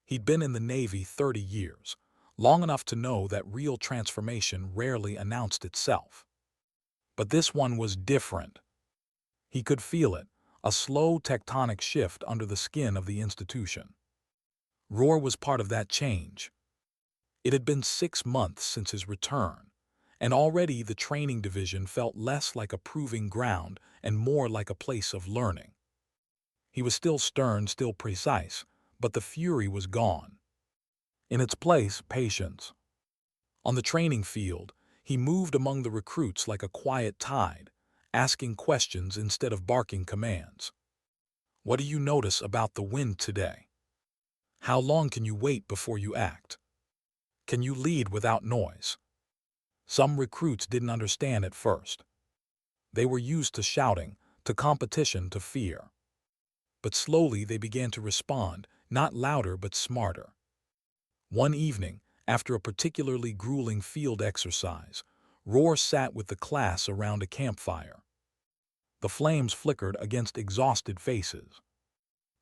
He'd been in the Navy 30 years, long enough to know that real transformation rarely announced itself. But this one was different. He could feel it, a slow tectonic shift under the skin of the institution. Roar was part of that change. It had been 6 months since his return, and already the training division felt less like a proving ground and more like a place of learning. He was still stern, still precise, but the fury was gone. In its place, patience. On the training field, he moved among the recruits like a quiet tide, asking questions instead of barking commands. What do you notice about the wind today? How long can you wait before you act? Can you lead without noise? Some recruits didn't understand at first. They were used to shouting, to competition, to fear. But slowly they began to respond, not louder but smarter. One evening, after a particularly grueling field exercise, Roar sat with the class around a campfire. The flames flickered against exhausted faces.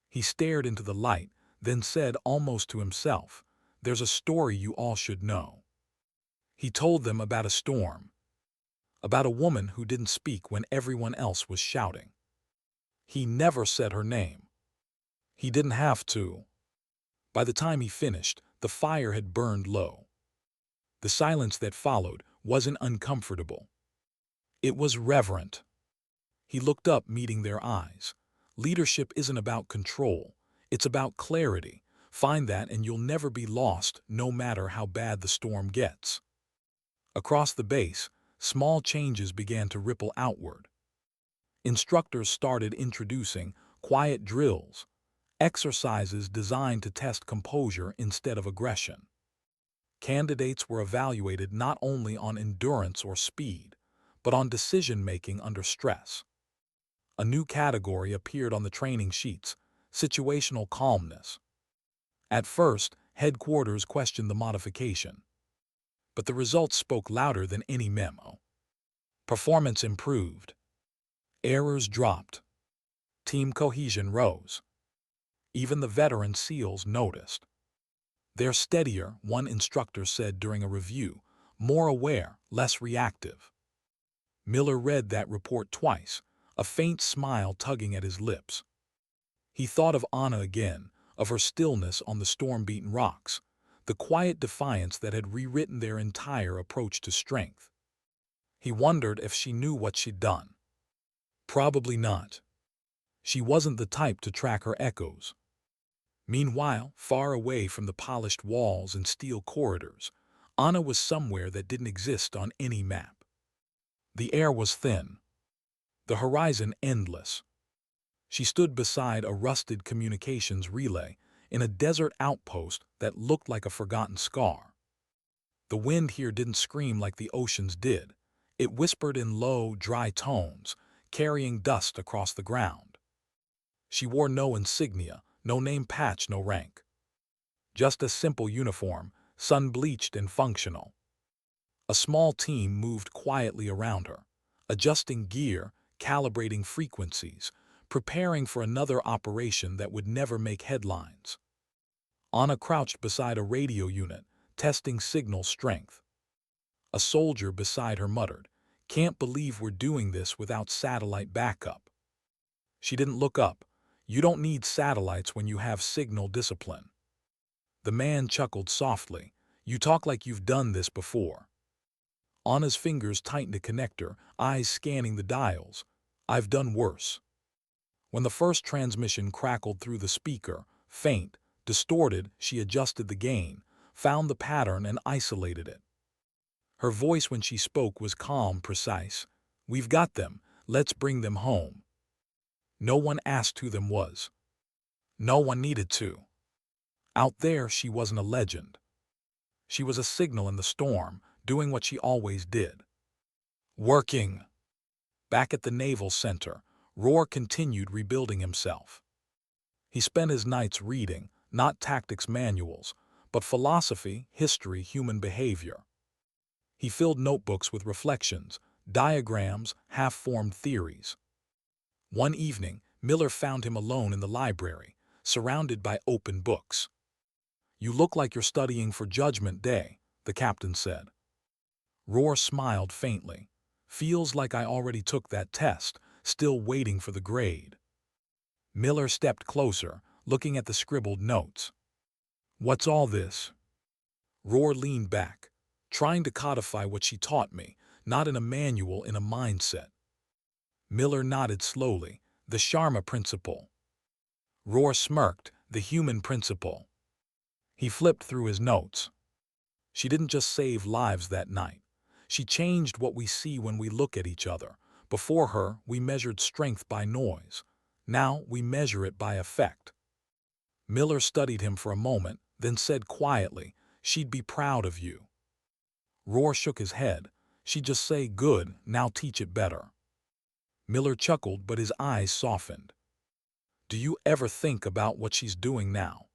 He stared into the light, then said almost to himself, "There's a story you all should know." He told them about a storm, about a woman who didn't speak when everyone else was shouting. He never said her name. He didn't have to. By the time he finished, the fire had burned low. The silence that followed wasn't uncomfortable. It was reverent. He looked up, meeting their eyes. Leadership isn't about control. It's about clarity. Find that and you'll never be lost, no matter how bad the storm gets. Across the base, small changes began to ripple outward. Instructors started introducing quiet drills, exercises designed to test composure instead of aggression. Candidates were evaluated not only on endurance or speed, but on decision-making under stress. A new category appeared on the training sheets: situational calmness. At first, headquarters questioned the modification, but the results spoke louder than any memo. Performance improved. Errors dropped. Team cohesion rose. Even the veteran SEALs noticed. "They're steadier," one instructor said during a review, "more aware, less reactive." Miller read that report twice, a faint smile tugging at his lips. He thought of Anna again, of her stillness on the storm-beaten rocks, the quiet defiance that had rewritten their entire approach to strength. He wondered if she knew what she'd done. Probably not. She wasn't the type to track her echoes. Meanwhile, far away from the polished walls and steel corridors, Anna was somewhere that didn't exist on any map. The air was thin, the horizon endless. She stood beside a rusted communications relay in a desert outpost that looked like a forgotten scar. The wind here didn't scream like the oceans did. It whispered in low, dry tones, carrying dust across the ground. She wore no insignia, no name patch, no rank. Just a simple uniform, sun-bleached and functional. A small team moved quietly around her, adjusting gear, calibrating frequencies, preparing for another operation that would never make headlines. Anna crouched beside a radio unit, testing signal strength. A soldier beside her muttered, "Can't believe we're doing this without satellite backup." She didn't look up. You don't need satellites when you have signal discipline. The man chuckled softly. You talk like you've done this before. Anna's fingers tightened a connector, eyes scanning the dials. I've done worse. When the first transmission crackled through the speaker, faint, distorted, she adjusted the gain, found the pattern and isolated it. Her voice when she spoke was calm, precise. We've got them. Let's bring them home. No one asked who them was. No one needed to. Out there, she wasn't a legend. She was a signal in the storm, doing what she always did. Working. Back at the Naval Center, Roar continued rebuilding himself. He spent his nights reading, not tactics manuals, but philosophy, history, human behavior. He filled notebooks with reflections, diagrams, half-formed theories. One evening, Miller found him alone in the library, surrounded by open books. You look like you're studying for Judgment Day, the captain said. Roar smiled faintly. Feels like I already took that test, still waiting for the grade. Miller stepped closer, looking at the scribbled notes. What's all this? Roar leaned back, trying to codify what she taught me, not in a manual, in a mindset. Miller nodded slowly. The Sharma principle. Roar smirked. The human principle. He flipped through his notes. She didn't just save lives that night. She changed what we see when we look at each other. Before her, we measured strength by noise. Now we measure it by effect. Miller studied him for a moment, then said quietly, she'd be proud of you. Roar shook his head. She'd just say, good, now teach it better. Miller chuckled, but his eyes softened. Do you ever think about what she's doing now?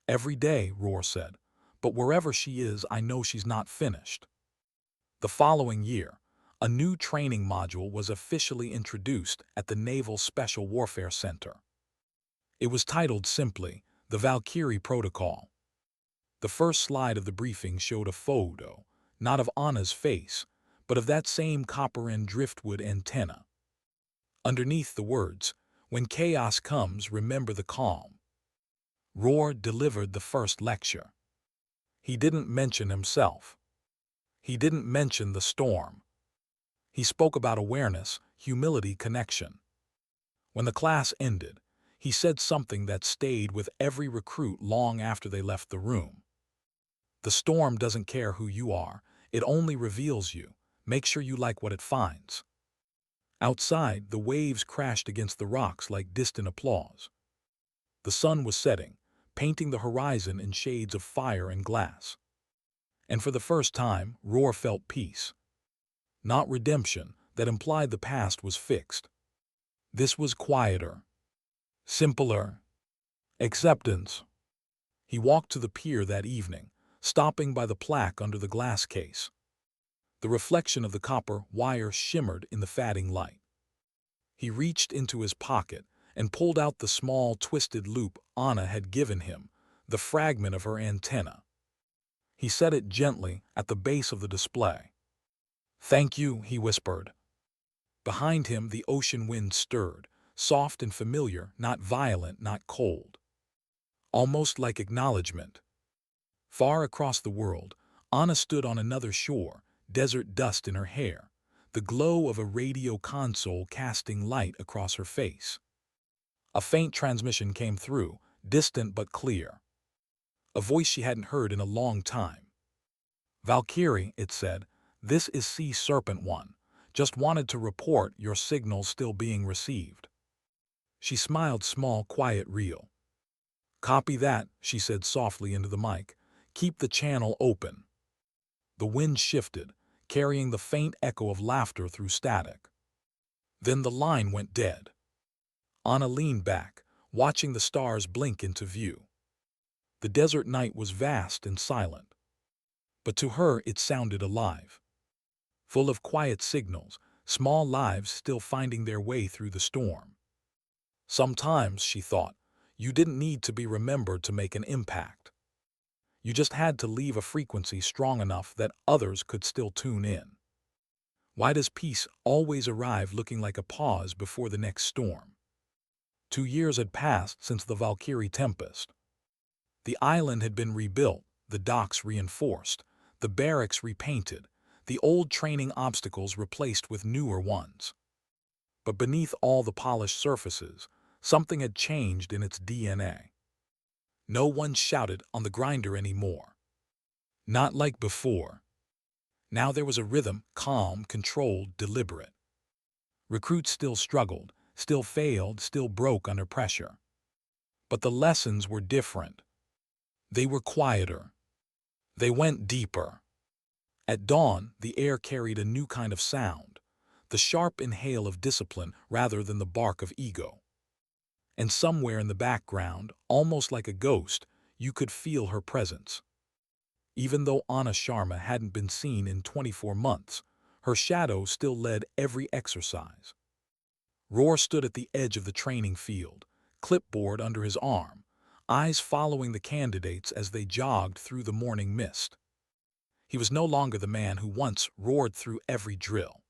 Every day, Roar said. But wherever she is, I know she's not finished. The following year, a new training module was officially introduced at the Naval Special Warfare Center. It was titled simply, the Valkyrie Protocol. The first slide of the briefing showed a photo, not of Anna's face, but of that same copper and driftwood antenna. Underneath the words, when chaos comes, remember the calm. Roar delivered the first lecture. He didn't mention himself. He didn't mention the storm. He spoke about awareness, humility, connection. When the class ended, he said something that stayed with every recruit long after they left the room. The storm doesn't care who you are, it only reveals you. Make sure you like what it finds. Outside, the waves crashed against the rocks like distant applause. The sun was setting, painting the horizon in shades of fire and glass. And for the first time, Roar felt peace. Not redemption, that implied the past was fixed. This was quieter. Simpler. Acceptance. He walked to the pier that evening, stopping by the plaque under the glass case. The reflection of the copper wire shimmered in the fading light. He reached into his pocket and pulled out the small, twisted loop Anna had given him, the fragment of her antenna. He set it gently at the base of the display. Thank you, he whispered. Behind him, the ocean wind stirred, soft and familiar, not violent, not cold. Almost like acknowledgement. Far across the world, Anna stood on another shore, desert dust in her hair, the glow of a radio console casting light across her face. A faint transmission came through, distant but clear. A voice she hadn't heard in a long time. Valkyrie, it said, this is Sea Serpent 1. Just wanted to report your signal's still being received. She smiled, small, quiet, real. Copy that, she said softly into the mic. Keep the channel open. The wind shifted, carrying the faint echo of laughter through static. Then the line went dead. Anna leaned back, watching the stars blink into view. The desert night was vast and silent. But to her it sounded alive. Full of quiet signals, small lives still finding their way through the storm. Sometimes, she thought, you didn't need to be remembered to make an impact. You just had to leave a frequency strong enough that others could still tune in. Why does peace always arrive looking like a pause before the next storm? 2 years had passed since the Valkyrie Tempest. The island had been rebuilt, the docks reinforced, the barracks repainted, the old training obstacles replaced with newer ones. But beneath all the polished surfaces, something had changed in its DNA. No one shouted on the grinder anymore. Not like before. Now there was a rhythm, calm, controlled, deliberate. Recruits still struggled, still failed, still broke under pressure. But the lessons were different. They were quieter. They went deeper. At dawn, the air carried a new kind of sound, the sharp inhale of discipline rather than the bark of ego. And somewhere in the background, almost like a ghost, you could feel her presence. Even though Anna Sharma hadn't been seen in 24 months, her shadow still led every exercise. Roar stood at the edge of the training field, clipboard under his arm, eyes following the candidates as they jogged through the morning mist. He was no longer the man who once roared through every drill.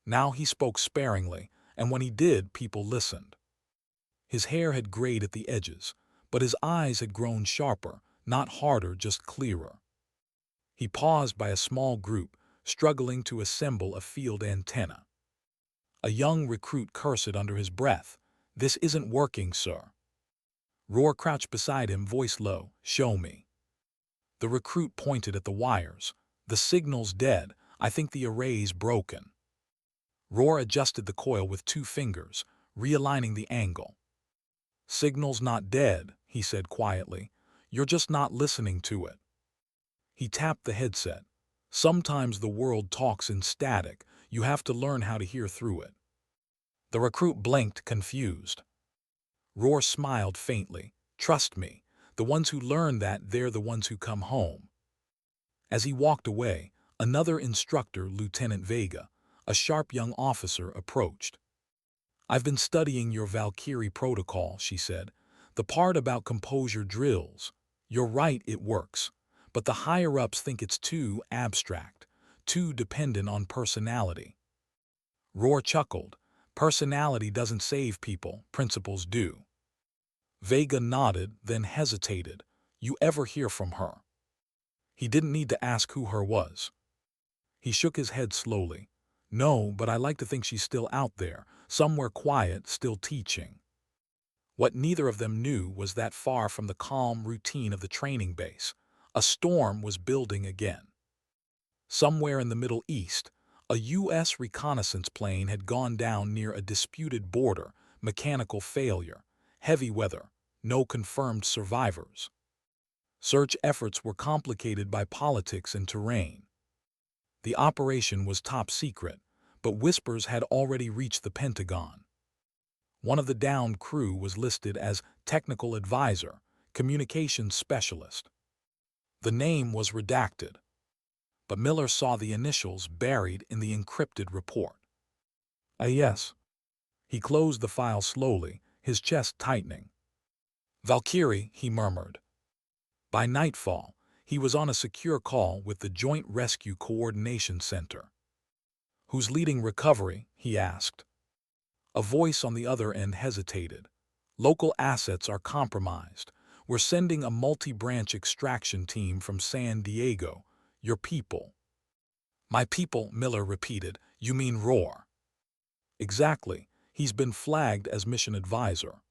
Now he spoke sparingly, and when he did, people listened. His hair had grayed at the edges, but his eyes had grown sharper, not harder, just clearer. He paused by a small group, struggling to assemble a field antenna. A young recruit cursed under his breath. "This isn't working, sir." Roar crouched beside him, voice low, "Show me." The recruit pointed at the wires. "The signal's dead. I think the array's broken." Roar adjusted the coil with 2 fingers, realigning the angle. "Signal's not dead," he said quietly. "You're just not listening to it." He tapped the headset. "Sometimes the world talks in static. You have to learn how to hear through it." The recruit blinked, confused. Roar smiled faintly. "Trust me, the ones who learn that, they're the ones who come home." As he walked away, another instructor, Lieutenant Vega, a sharp young officer, approached. "I've been studying your Valkyrie protocol," she said. "The part about composure drills. You're right, it works. But the higher-ups think it's too abstract, too dependent on personality." Roar chuckled. "Personality doesn't save people, principles do." Vega nodded, then hesitated. "You ever hear from her?" He didn't need to ask who her was. He shook his head slowly. "No, but I like to think she's still out there, somewhere quiet, still teaching." What neither of them knew was that far from the calm routine of the training base, a storm was building again. Somewhere in the Middle East, a U.S. reconnaissance plane had gone down near a disputed border, mechanical failure, heavy weather, no confirmed survivors. Search efforts were complicated by politics and terrain. The operation was top secret, but whispers had already reached the Pentagon. One of the downed crew was listed as technical advisor, communications specialist. The name was redacted, but Miller saw the initials buried in the encrypted report. Yes. He closed the file slowly, his chest tightening. "Valkyrie," he murmured. By nightfall, he was on a secure call with the Joint Rescue Coordination Center. "Who's leading recovery?" he asked. A voice on the other end hesitated. "Local assets are compromised. We're sending a multi-branch extraction team from San Diego. Your people." "My people," Miller repeated. "You mean Roar?" "Exactly. He's been flagged as mission advisor."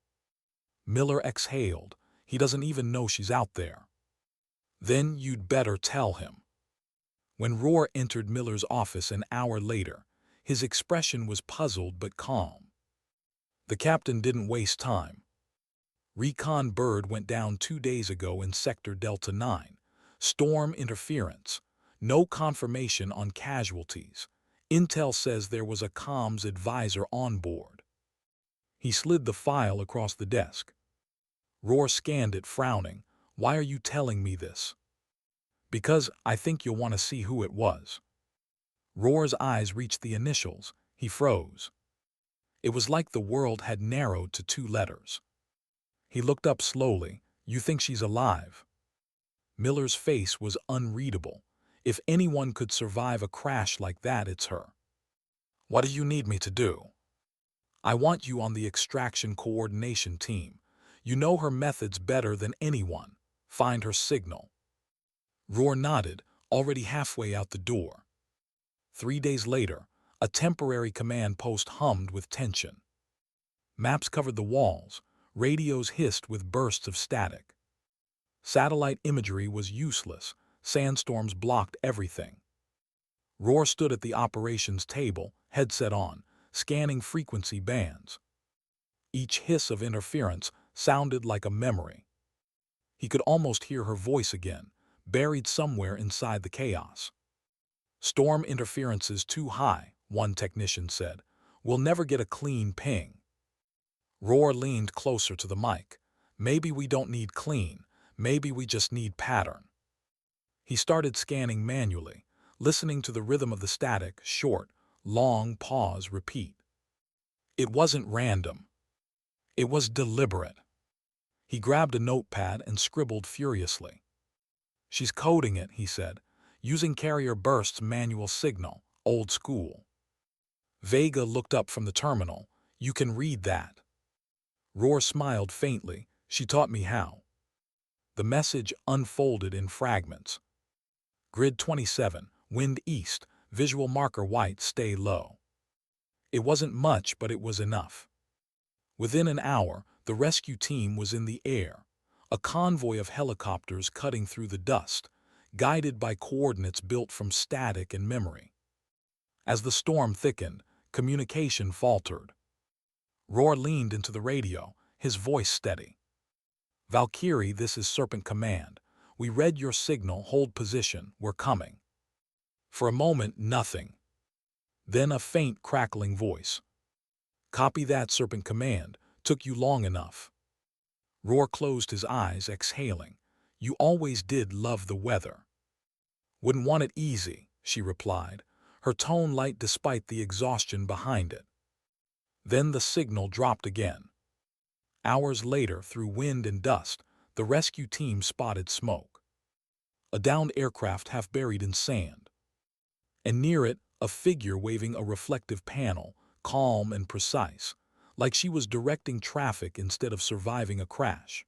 Miller exhaled. "He doesn't even know she's out there." "Then you'd better tell him." When Roar entered Miller's office an hour later, his expression was puzzled but calm. The captain didn't waste time. "Recon bird went down 2 days ago in Sector Delta 9. Storm interference. No confirmation on casualties. Intel says there was a comms advisor on board." He slid the file across the desk. Roar scanned it, frowning. "Why are you telling me this?" "Because I think you'll want to see who it was." Roar's eyes reached the initials. He froze. It was like the world had narrowed to 2 letters. He looked up slowly. "You think she's alive?" Miller's face was unreadable. If anyone could survive a crash like that, it's her. "What do you need me to do?" I want you on the extraction coordination team. You know her methods better than anyone. Find her signal." Roar nodded, already halfway out the door. 3 days later, a temporary command post hummed with tension. Maps covered the walls, radios hissed with bursts of static. Satellite imagery was useless, sandstorms blocked everything. Roar stood at the operations table, headset on, scanning frequency bands. Each hiss of interference sounded like a memory. He could almost hear her voice again, buried somewhere inside the chaos. "Storm interference is too high," one technician said. "We'll never get a clean ping." Roar leaned closer to the mic. "Maybe we don't need clean. Maybe we just need pattern." He started scanning manually, listening to the rhythm of the static, short, long pause, repeat. It wasn't random. It was deliberate. He grabbed a notepad and scribbled furiously. "She's coding it," he said, "using carrier bursts manual signal, old school." Vega looked up from the terminal. "You can read that." Roar smiled faintly. "She taught me how." The message unfolded in fragments. Grid 27, wind east, visual marker white, stay low. It wasn't much, but it was enough. Within an hour, the rescue team was in the air, a convoy of helicopters cutting through the dust, guided by coordinates built from static and memory. As the storm thickened, communication faltered. Roar leaned into the radio, his voice steady. "Valkyrie, this is Serpent Command. We read your signal, hold position, we're coming." For a moment, nothing. Then a faint, crackling voice. "Copy that, Serpent Command. Took you long enough." Roar closed his eyes, exhaling. "You always did love the weather." "Wouldn't want it easy," she replied, her tone light despite the exhaustion behind it. Then the signal dropped again. Hours later, through wind and dust, the rescue team spotted smoke. A downed aircraft half buried in sand. And near it, a figure waving a reflective panel, calm and precise, like she was directing traffic instead of surviving a crash.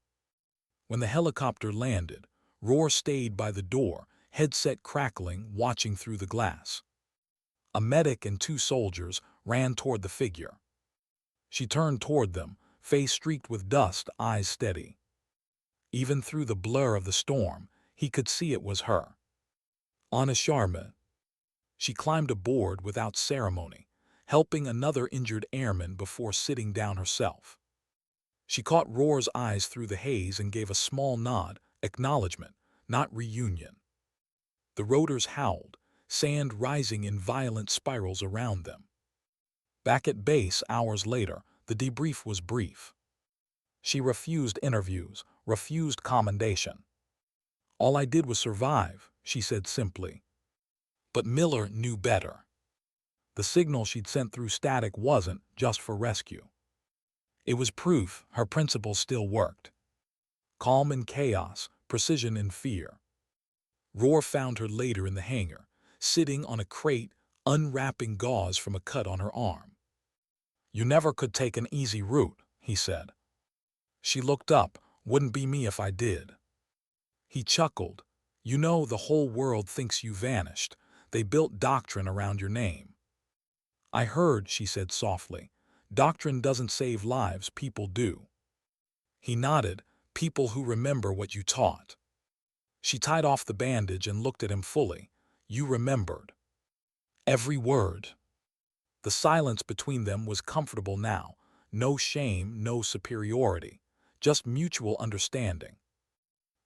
When the helicopter landed, Roar stayed by the door, headset crackling, watching through the glass. A medic and 2 soldiers ran toward the figure. She turned toward them, face streaked with dust, eyes steady. Even through the blur of the storm, he could see it was her. Anna Sharma. She climbed aboard without ceremony, helping another injured airman before sitting down herself. She caught Roar's eyes through the haze and gave a small nod, acknowledgement, not reunion. The rotors howled, sand rising in violent spirals around them. Back at base hours later, the debrief was brief. She refused interviews, refused commendation. "All I did was survive," she said simply. But Miller knew better. The signal she'd sent through static wasn't just for rescue. It was proof her principles still worked. Calm in chaos, precision in fear. Roar found her later in the hangar, sitting on a crate, unwrapping gauze from a cut on her arm. "You never could take an easy route," he said. She looked up. "Wouldn't be me if I did." He chuckled. "You know, the whole world thinks you vanished. They built doctrine around your name." "I heard," she said softly. "Doctrine doesn't save lives, people do." He nodded. "People who remember what you taught." She tied off the bandage and looked at him fully. "You remembered." Every word. The silence between them was comfortable now. No shame, no superiority. Just mutual understanding.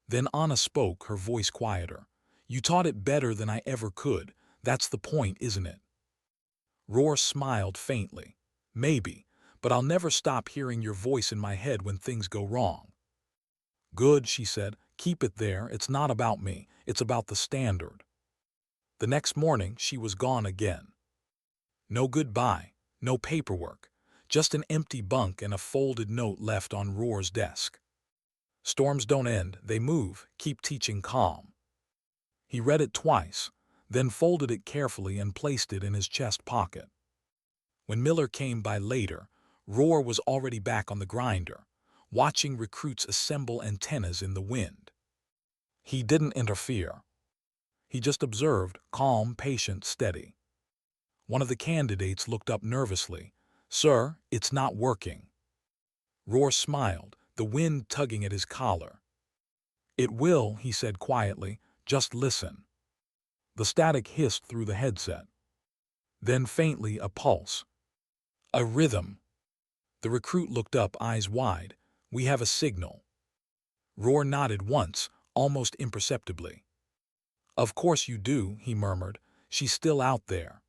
Then Anna spoke, her voice quieter. "You taught it better than I ever could. That's the point, isn't it?" Roar smiled faintly. "Maybe, but I'll never stop hearing your voice in my head when things go wrong." "Good," she said. "Keep it there. It's not about me. It's about the standard." The next morning, she was gone again. No goodbye, no paperwork, just an empty bunk and a folded note left on Roar's desk. "Storms don't end, they move. Keep teaching calm." He read it twice, then folded it carefully and placed it in his chest pocket. When Miller came by later, Roar was already back on the grinder, watching recruits assemble antennas in the wind. He didn't interfere. He just observed, calm, patient, steady. One of the candidates looked up nervously. "Sir, it's not working." Roar smiled, the wind tugging at his collar. "It will," he said quietly. "Just listen." The static hissed through the headset. Then faintly a pulse. A rhythm. The recruit looked up, eyes wide. "We have a signal." Roar nodded once, almost imperceptibly. "Of course you do," he murmured. "She's still out there."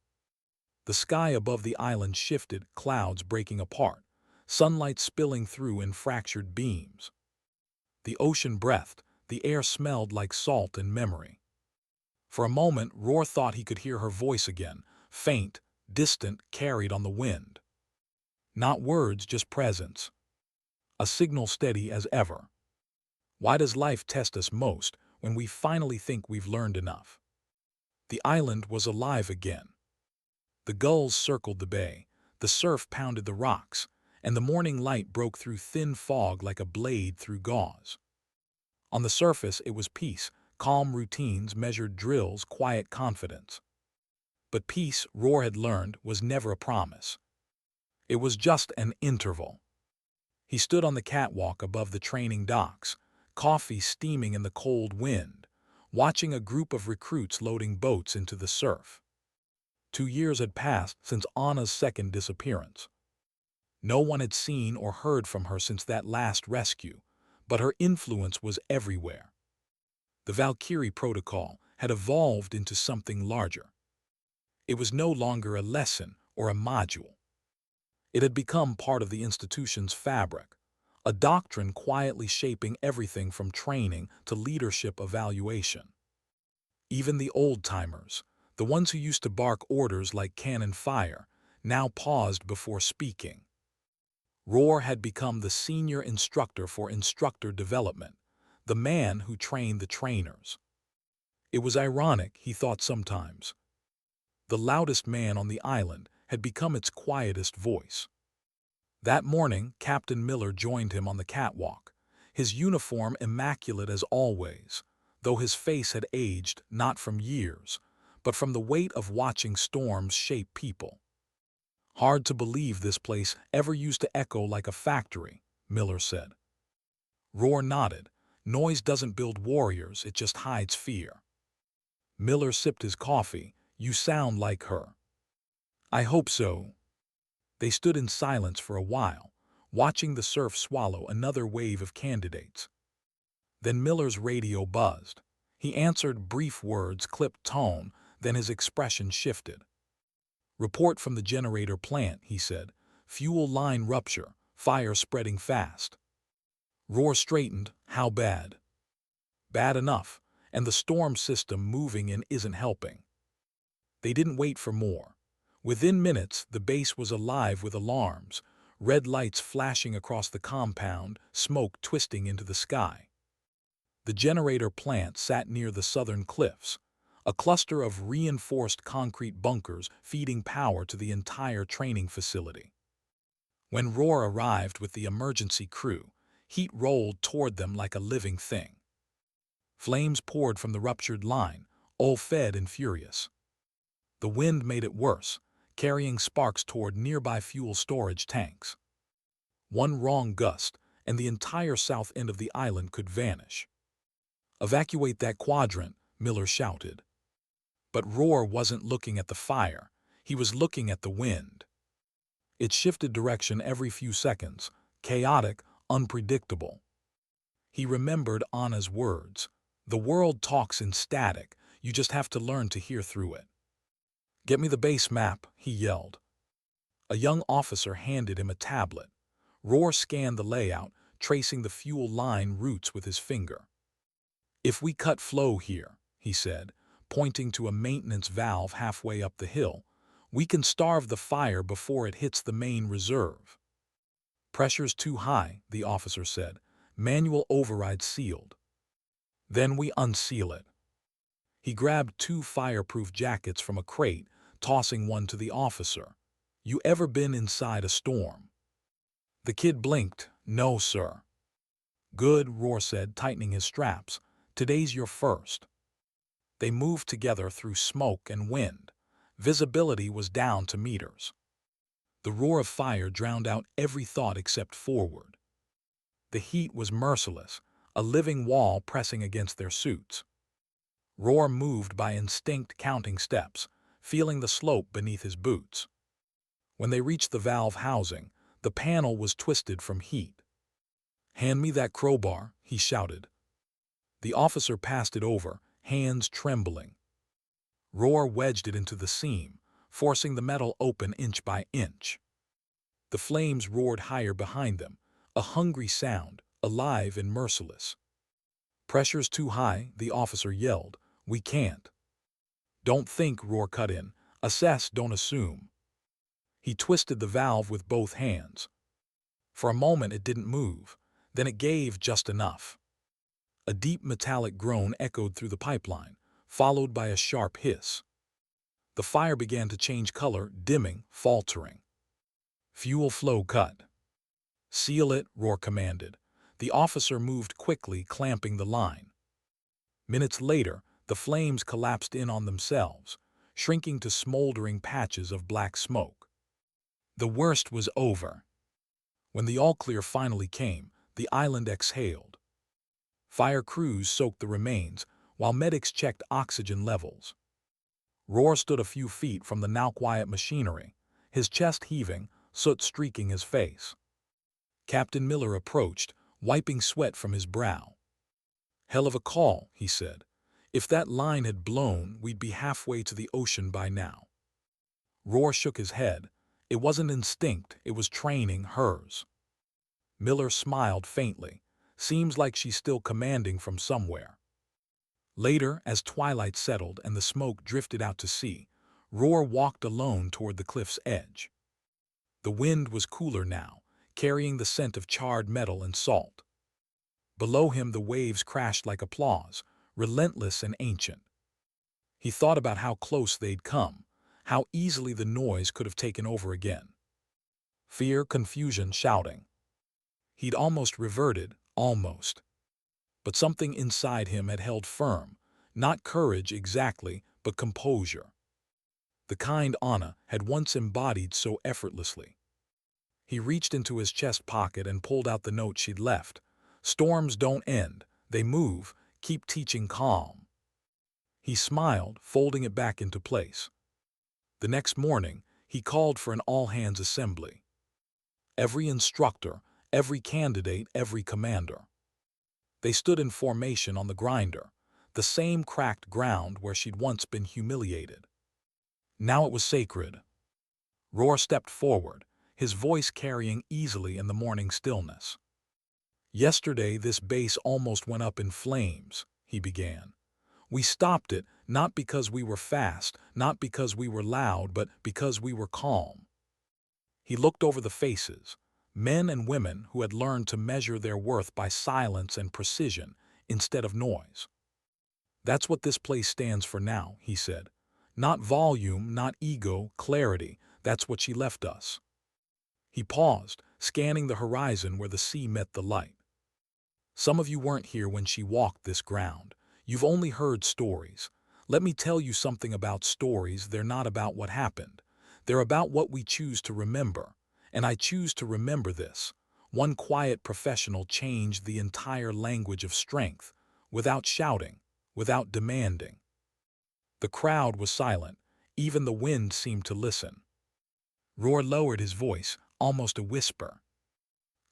The sky above the island shifted, clouds breaking apart, sunlight spilling through in fractured beams. The ocean breathed, the air smelled like salt and memory. For a moment, Roar thought he could hear her voice again, faint, distant, carried on the wind. Not words, just presence. A signal steady as ever. Why does life test us most when we finally think we've learned enough? The island was alive again. The gulls circled the bay, the surf pounded the rocks, and the morning light broke through thin fog like a blade through gauze. On the surface, it was peace, calm routines, measured drills, quiet confidence. But peace, Roar had learned, was never a promise. It was just an interval. He stood on the catwalk above the training docks, coffee steaming in the cold wind, watching a group of recruits loading boats into the surf. 2 years had passed since Anna's second disappearance. No one had seen or heard from her since that last rescue, but her influence was everywhere. The Valkyrie Protocol had evolved into something larger. It was no longer a lesson or a module. It had become part of the institution's fabric, a doctrine quietly shaping everything from training to leadership evaluation. Even the old-timers, the ones who used to bark orders like cannon fire, now paused before speaking. Roar had become the senior instructor for instructor development, the man who trained the trainers. It was ironic, he thought sometimes. The loudest man on the island had become its quietest voice. That morning, Captain Miller joined him on the catwalk, his uniform immaculate as always, though his face had aged not from years, but from the weight of watching storms shape people. "Hard to believe this place ever used to echo like a factory," Miller said. Roar nodded. "Noise doesn't build warriors, it just hides fear." Miller sipped his coffee. "You sound like her." "I hope so." They stood in silence for a while, watching the surf swallow another wave of candidates. Then Miller's radio buzzed. He answered, brief words, clipped tone, then his expression shifted. "Report from the generator plant," he said. "Fuel line rupture, fire spreading fast." Roar straightened. "How bad?" "Bad enough, and the storm system moving in isn't helping." They didn't wait for more. Within minutes, the base was alive with alarms, red lights flashing across the compound, smoke twisting into the sky. The generator plant sat near the southern cliffs, a cluster of reinforced concrete bunkers feeding power to the entire training facility. When Roar arrived with the emergency crew, heat rolled toward them like a living thing. Flames poured from the ruptured line, all fed and furious. The wind made it worse, carrying sparks toward nearby fuel storage tanks. One wrong gust, and the entire south end of the island could vanish. "Evacuate that quadrant," Miller shouted. But Roar wasn't looking at the fire, he was looking at the wind. It shifted direction every few seconds, chaotic, unpredictable. He remembered Anna's words. "The world talks in static, you just have to learn to hear through it." "Get me the base map," he yelled. A young officer handed him a tablet. Roar scanned the layout, tracing the fuel line routes with his finger. "If we cut flow here," he said, pointing to a maintenance valve halfway up the hill, "we can starve the fire before it hits the main reserve." "Pressure's too high," the officer said. "Manual override sealed." "Then we unseal it." He grabbed 2 fireproof jackets from a crate, tossing one to the officer. "You ever been inside a storm?" The kid blinked. "No, sir." "Good," Roar said, tightening his straps. "Today's your first." They moved together through smoke and wind. Visibility was down to meters. The roar of fire drowned out every thought except forward. The heat was merciless, a living wall pressing against their suits. Roar moved by instinct, counting steps, feeling the slope beneath his boots. When they reached the valve housing, the panel was twisted from heat. "Hand me that crowbar," he shouted. The officer passed it over, hands trembling. Roar wedged it into the seam, forcing the metal open inch by inch. The flames roared higher behind them, a hungry sound, alive and merciless. "Pressure's too high," the officer yelled. "We can't." "Don't think," Roar cut in. "Assess, don't assume." He twisted the valve with both hands. For a moment it didn't move, then it gave just enough. A deep metallic groan echoed through the pipeline, followed by a sharp hiss. The fire began to change color, dimming, faltering. Fuel flow cut. "Seal it," Roar commanded. The officer moved quickly, clamping the line. Minutes later, the flames collapsed in on themselves, shrinking to smoldering patches of black smoke. The worst was over. When the all-clear finally came, the island exhaled. Fire crews soaked the remains, while medics checked oxygen levels. Roar stood a few feet from the now quiet machinery, his chest heaving, soot streaking his face. Captain Miller approached, wiping sweat from his brow. "Hell of a call," he said. "If that line had blown, we'd be halfway to the ocean by now." Roar shook his head. It wasn't instinct, it was training, hers. Miller smiled faintly. "Seems like she's still commanding from somewhere." Later, as twilight settled and the smoke drifted out to sea, Roar walked alone toward the cliff's edge. The wind was cooler now, carrying the scent of charred metal and salt. Below him the waves crashed like applause, relentless and ancient. He thought about how close they'd come, how easily the noise could have taken over again. Fear, confusion, shouting. He'd almost reverted, almost. But something inside him had held firm, not courage exactly, but composure. The kind Anna had once embodied so effortlessly. He reached into his chest pocket and pulled out the note she'd left. "Storms don't end, they move, keep teaching calm." He smiled, folding it back into place. The next morning, he called for an all-hands assembly. Every instructor, every candidate, every commander. They stood in formation on the grinder, the same cracked ground where she'd once been humiliated. Now it was sacred. Roar stepped forward, his voice carrying easily in the morning stillness. "Yesterday this base almost went up in flames," he began. "We stopped it, not because we were fast, not because we were loud, but because we were calm." He looked over the faces, men and women who had learned to measure their worth by silence and precision instead of noise. "That's what this place stands for now," he said. "Not volume, not ego, clarity. That's what she left us." He paused, scanning the horizon where the sea met the light. "Some of you weren't here when she walked this ground. You've only heard stories. Let me tell you something about stories. They're not about what happened. They're about what we choose to remember. And I choose to remember this. One quiet professional changed the entire language of strength, without shouting, without demanding." The crowd was silent. Even the wind seemed to listen. Roar lowered his voice, almost a whisper.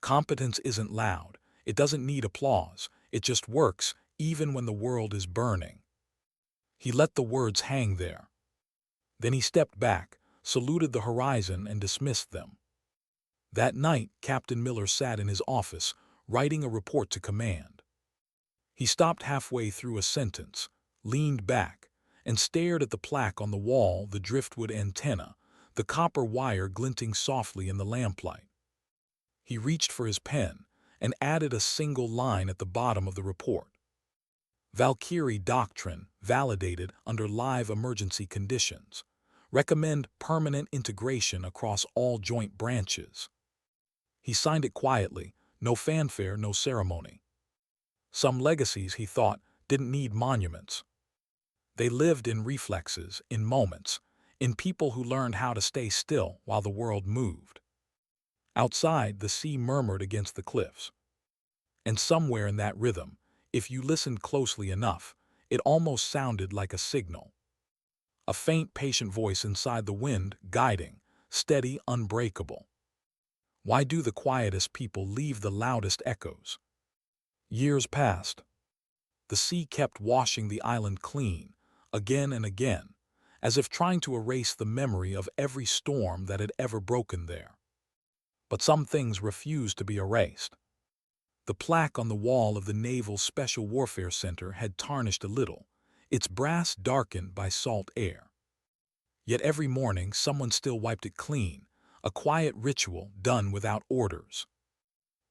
"Competence isn't loud. It doesn't need applause. It just works, even when the world is burning." He let the words hang there. Then he stepped back, saluted the horizon, and dismissed them. That night, Captain Miller sat in his office, writing a report to command. He stopped halfway through a sentence, leaned back, and stared at the plaque on the wall, the driftwood antenna, the copper wire glinting softly in the lamplight. He reached for his pen and added a single line at the bottom of the report. "Valkyrie doctrine validated under live emergency conditions. Recommend permanent integration across all joint branches." He signed it quietly, no fanfare, no ceremony. Some legacies, he thought, didn't need monuments. They lived in reflexes, in moments, in people who learned how to stay still while the world moved. Outside, the sea murmured against the cliffs. And somewhere in that rhythm, if you listened closely enough, it almost sounded like a signal. A faint, patient voice inside the wind, guiding, steady, unbreakable. Why do the quietest people leave the loudest echoes? Years passed. The sea kept washing the island clean, again and again, as if trying to erase the memory of every storm that had ever broken there. But some things refused to be erased. The plaque on the wall of the Naval Special Warfare Center had tarnished a little, its brass darkened by salt air. Yet every morning someone still wiped it clean, a quiet ritual done without orders.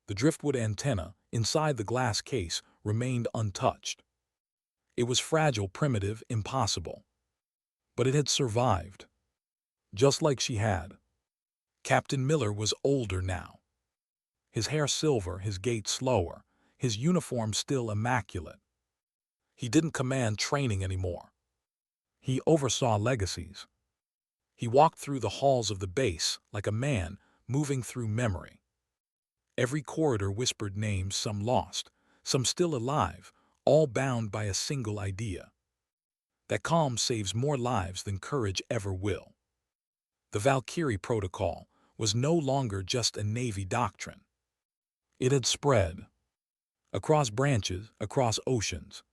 The driftwood antenna, inside the glass case, remained untouched. It was fragile, primitive, impossible. But it had survived. Just like she had. Captain Miller was older now. His hair silver, his gait slower, his uniform still immaculate. He didn't command training anymore. He oversaw legacies. He walked through the halls of the base like a man moving through memory. Every corridor whispered names, some lost, some still alive, all bound by a single idea. That calm saves more lives than courage ever will. The Valkyrie Protocol was no longer just a Navy doctrine. It had spread across branches, across oceans.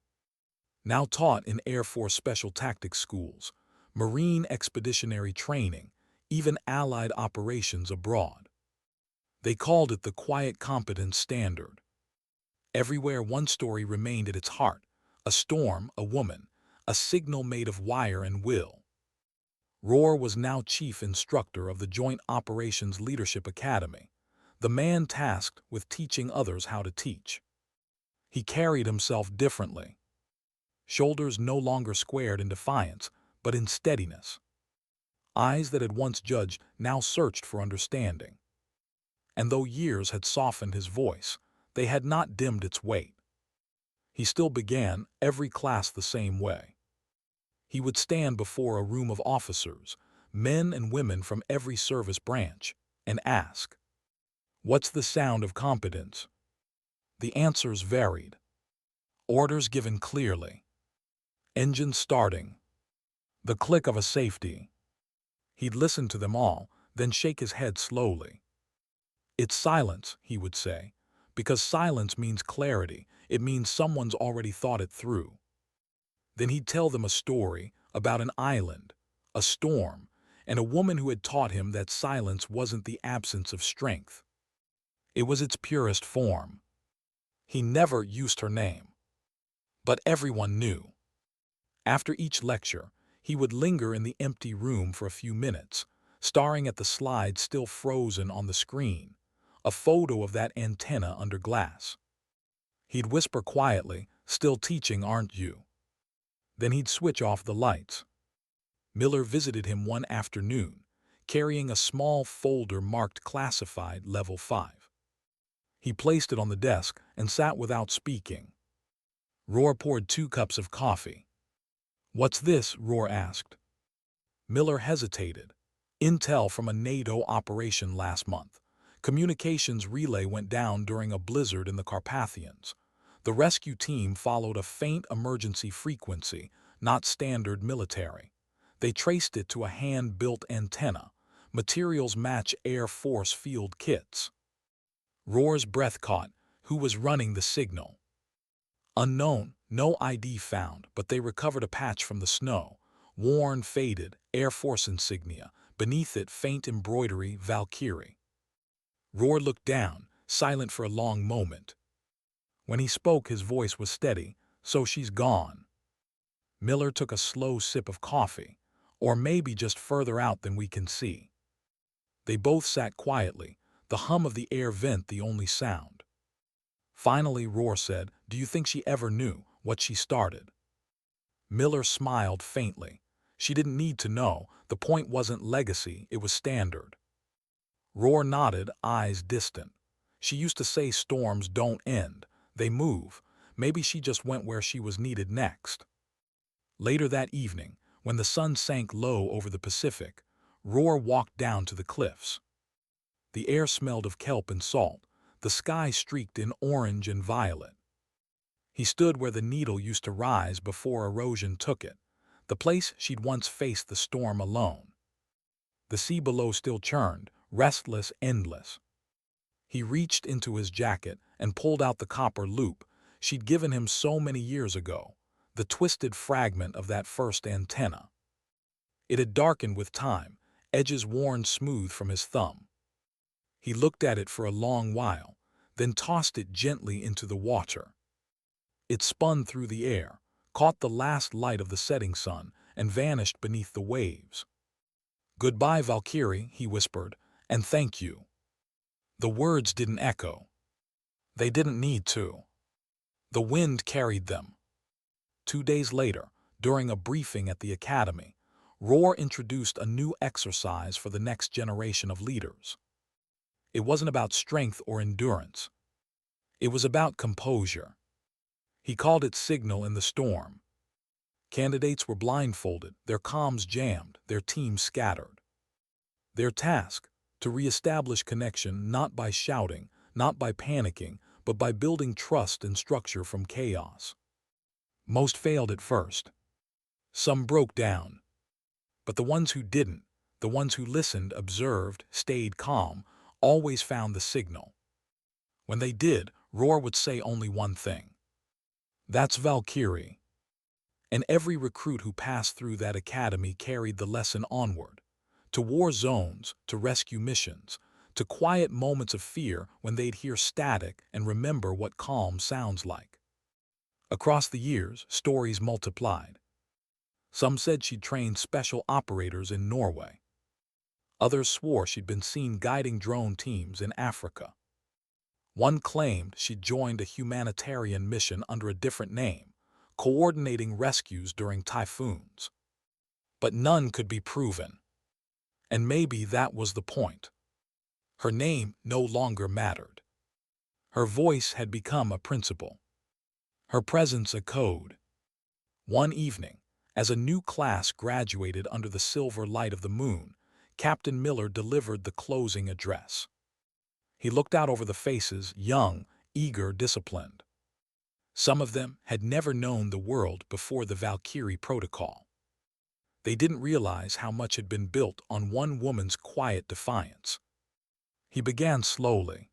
Now taught in Air Force Special Tactics schools, Marine expeditionary training, even Allied operations abroad. They called it the quiet competence standard. Everywhere one story remained at its heart, a storm, a woman, a signal made of wire and will. Rohr was now chief instructor of the Joint Operations Leadership Academy, the man tasked with teaching others how to teach. He carried himself differently. Shoulders no longer squared in defiance, but in steadiness. Eyes that had once judged now searched for understanding. And though years had softened his voice, they had not dimmed its weight. He still began every class the same way. He would stand before a room of officers, men and women from every service branch, and ask, "What's the sound of competence?" The answers varied. Orders given clearly. Engine starting. The click of a safety. He'd listen to them all, then shake his head slowly. "It's silence," he would say, "because silence means clarity. It means someone's already thought it through." Then he'd tell them a story about an island, a storm, and a woman who had taught him that silence wasn't the absence of strength. It was its purest form. He never used her name. But everyone knew. After each lecture, he would linger in the empty room for a few minutes, staring at the slide still frozen on the screen, a photo of that antenna under glass. He'd whisper quietly, "Still teaching, aren't you?" Then he'd switch off the lights. Miller visited him one afternoon, carrying a small folder marked Classified Level 5. He placed it on the desk and sat without speaking. Rohr poured 2 cups of coffee. "What's this?" Rohr asked. Miller hesitated. "Intel from a NATO operation last month. Communications relay went down during a blizzard in the Carpathians. The rescue team followed a faint emergency frequency, not standard military. They traced it to a hand-built antenna. Materials match Air Force field kits." Rohr's breath caught. Who was running the signal? "Unknown, no ID found, but they recovered a patch from the snow. Worn, faded, Air Force insignia. Beneath it, faint embroidery, Valkyrie." Rohr looked down, silent for a long moment. When he spoke, his voice was steady. "So she's gone." Miller took a slow sip of coffee. "Or maybe just further out than we can see." They both sat quietly, the hum of the air vent the only sound. Finally, Rohr said, "Do you think she ever knew what she started?" Miller smiled faintly. She didn't need to know. The point wasn't legacy, it was standard. Roar nodded, eyes distant. She used to say storms don't end, they move. Maybe she just went where she was needed next. Later that evening, when the sun sank low over the Pacific, Roar walked down to the cliffs. The air smelled of kelp and salt, the sky streaked in orange and violet. He stood where the needle used to rise before erosion took it, the place she'd once faced the storm alone. The sea below still churned, restless, endless. He reached into his jacket and pulled out the copper loop she'd given him so many years ago, the twisted fragment of that first antenna. It had darkened with time, edges worn smooth from his thumb. He looked at it for a long while, then tossed it gently into the water. It spun through the air, caught the last light of the setting sun, and vanished beneath the waves. "Goodbye, Valkyrie," he whispered, "and thank you." The words didn't echo. They didn't need to. The wind carried them. 2 days later, during a briefing at the academy, Roar introduced a new exercise for the next generation of leaders. It wasn't about strength or endurance. It was about composure. He called it Signal in the Storm. Candidates were blindfolded, their comms jammed, their teams scattered. Their task, to reestablish connection not by shouting, not by panicking, but by building trust and structure from chaos. Most failed at first. Some broke down. But the ones who didn't, the ones who listened, observed, stayed calm, always found the signal. When they did, Roar would say only one thing. "That's Valkyrie." And every recruit who passed through that academy carried the lesson onward. To war zones, to rescue missions, to quiet moments of fear when they'd hear static and remember what calm sounds like. Across the years, stories multiplied. Some said she'd trained special operators in Norway. Others swore she'd been seen guiding drone teams in Africa. One claimed she'd joined a humanitarian mission under a different name, coordinating rescues during typhoons. But none could be proven. And maybe that was the point. Her name no longer mattered. Her voice had become a principle. Her presence a code. One evening, as a new class graduated under the silver light of the moon, Captain Miller delivered the closing address. He looked out over the faces, young, eager, disciplined. Some of them had never known the world before the Valkyrie Protocol. They didn't realize how much had been built on one woman's quiet defiance. He began slowly.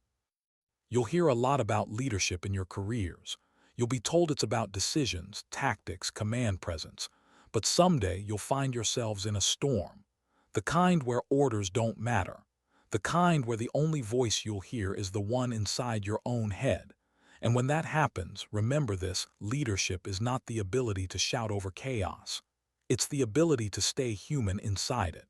"You'll hear a lot about leadership in your careers. You'll be told it's about decisions, tactics, command presence. But someday you'll find yourselves in a storm. The kind where orders don't matter. The kind where the only voice you'll hear is the one inside your own head. And when that happens, remember this: leadership is not the ability to shout over chaos. It's the ability to stay human inside it."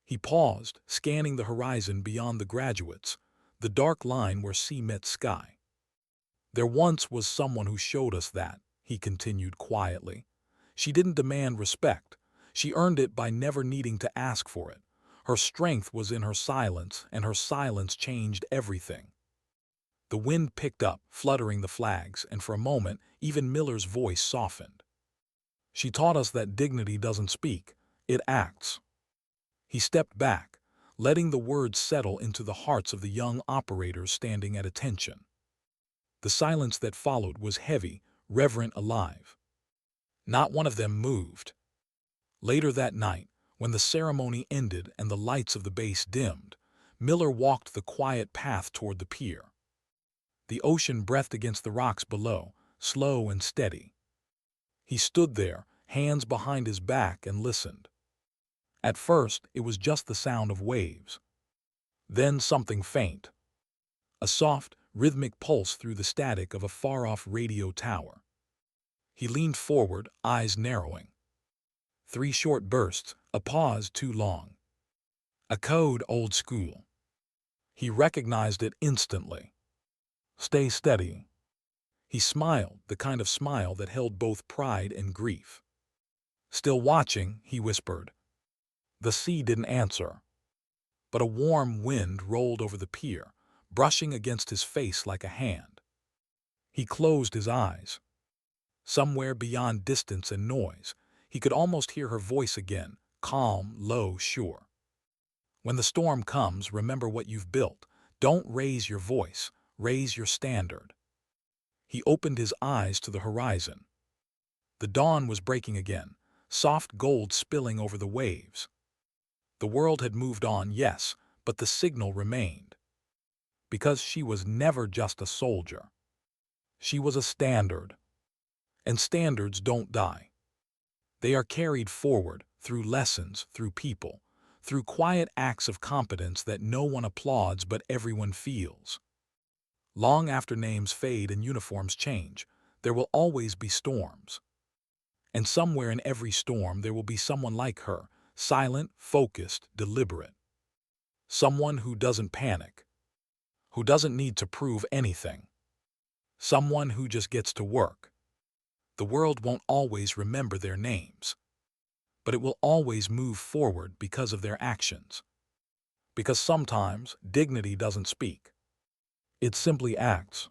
He paused, scanning the horizon beyond the graduates, the dark line where sea met sky. "There once was someone who showed us that," he continued quietly. "She didn't demand respect. She earned it by never needing to ask for it. Her strength was in her silence, and her silence changed everything." The wind picked up, fluttering the flags, and for a moment, even Miller's voice softened. "She taught us that dignity doesn't speak, it acts." He stepped back, letting the words settle into the hearts of the young operators standing at attention. The silence that followed was heavy, reverent, alive. Not one of them moved. Later that night, when the ceremony ended and the lights of the base dimmed, Miller walked the quiet path toward the pier. The ocean breathed against the rocks below, slow and steady. He stood there, hands behind his back, and listened. At first, it was just the sound of waves. Then something faint. A soft, rhythmic pulse through the static of a far-off radio tower. He leaned forward, eyes narrowing. 3 short bursts, a pause too long. A code old school. He recognized it instantly. "Stay steady." He smiled, the kind of smile that held both pride and grief. "Still watching," he whispered. The sea didn't answer. But a warm wind rolled over the pier, brushing against his face like a hand. He closed his eyes. Somewhere beyond distance and noise, he could almost hear her voice again, calm, low, sure. When the storm comes, remember what you've built. Don't raise your voice, raise your standard. He opened his eyes to the horizon. The dawn was breaking again, soft gold spilling over the waves. The world had moved on, yes, but the signal remained. Because she was never just a soldier. She was a standard. And standards don't die. They are carried forward through lessons, through people, through quiet acts of competence that no one applauds but everyone feels. Long after names fade and uniforms change, there will always be storms. And somewhere in every storm there will be someone like her, silent, focused, deliberate. Someone who doesn't panic, who doesn't need to prove anything. Someone who just gets to work. The world won't always remember their names, but it will always move forward because of their actions. Because sometimes dignity doesn't speak. It simply acts.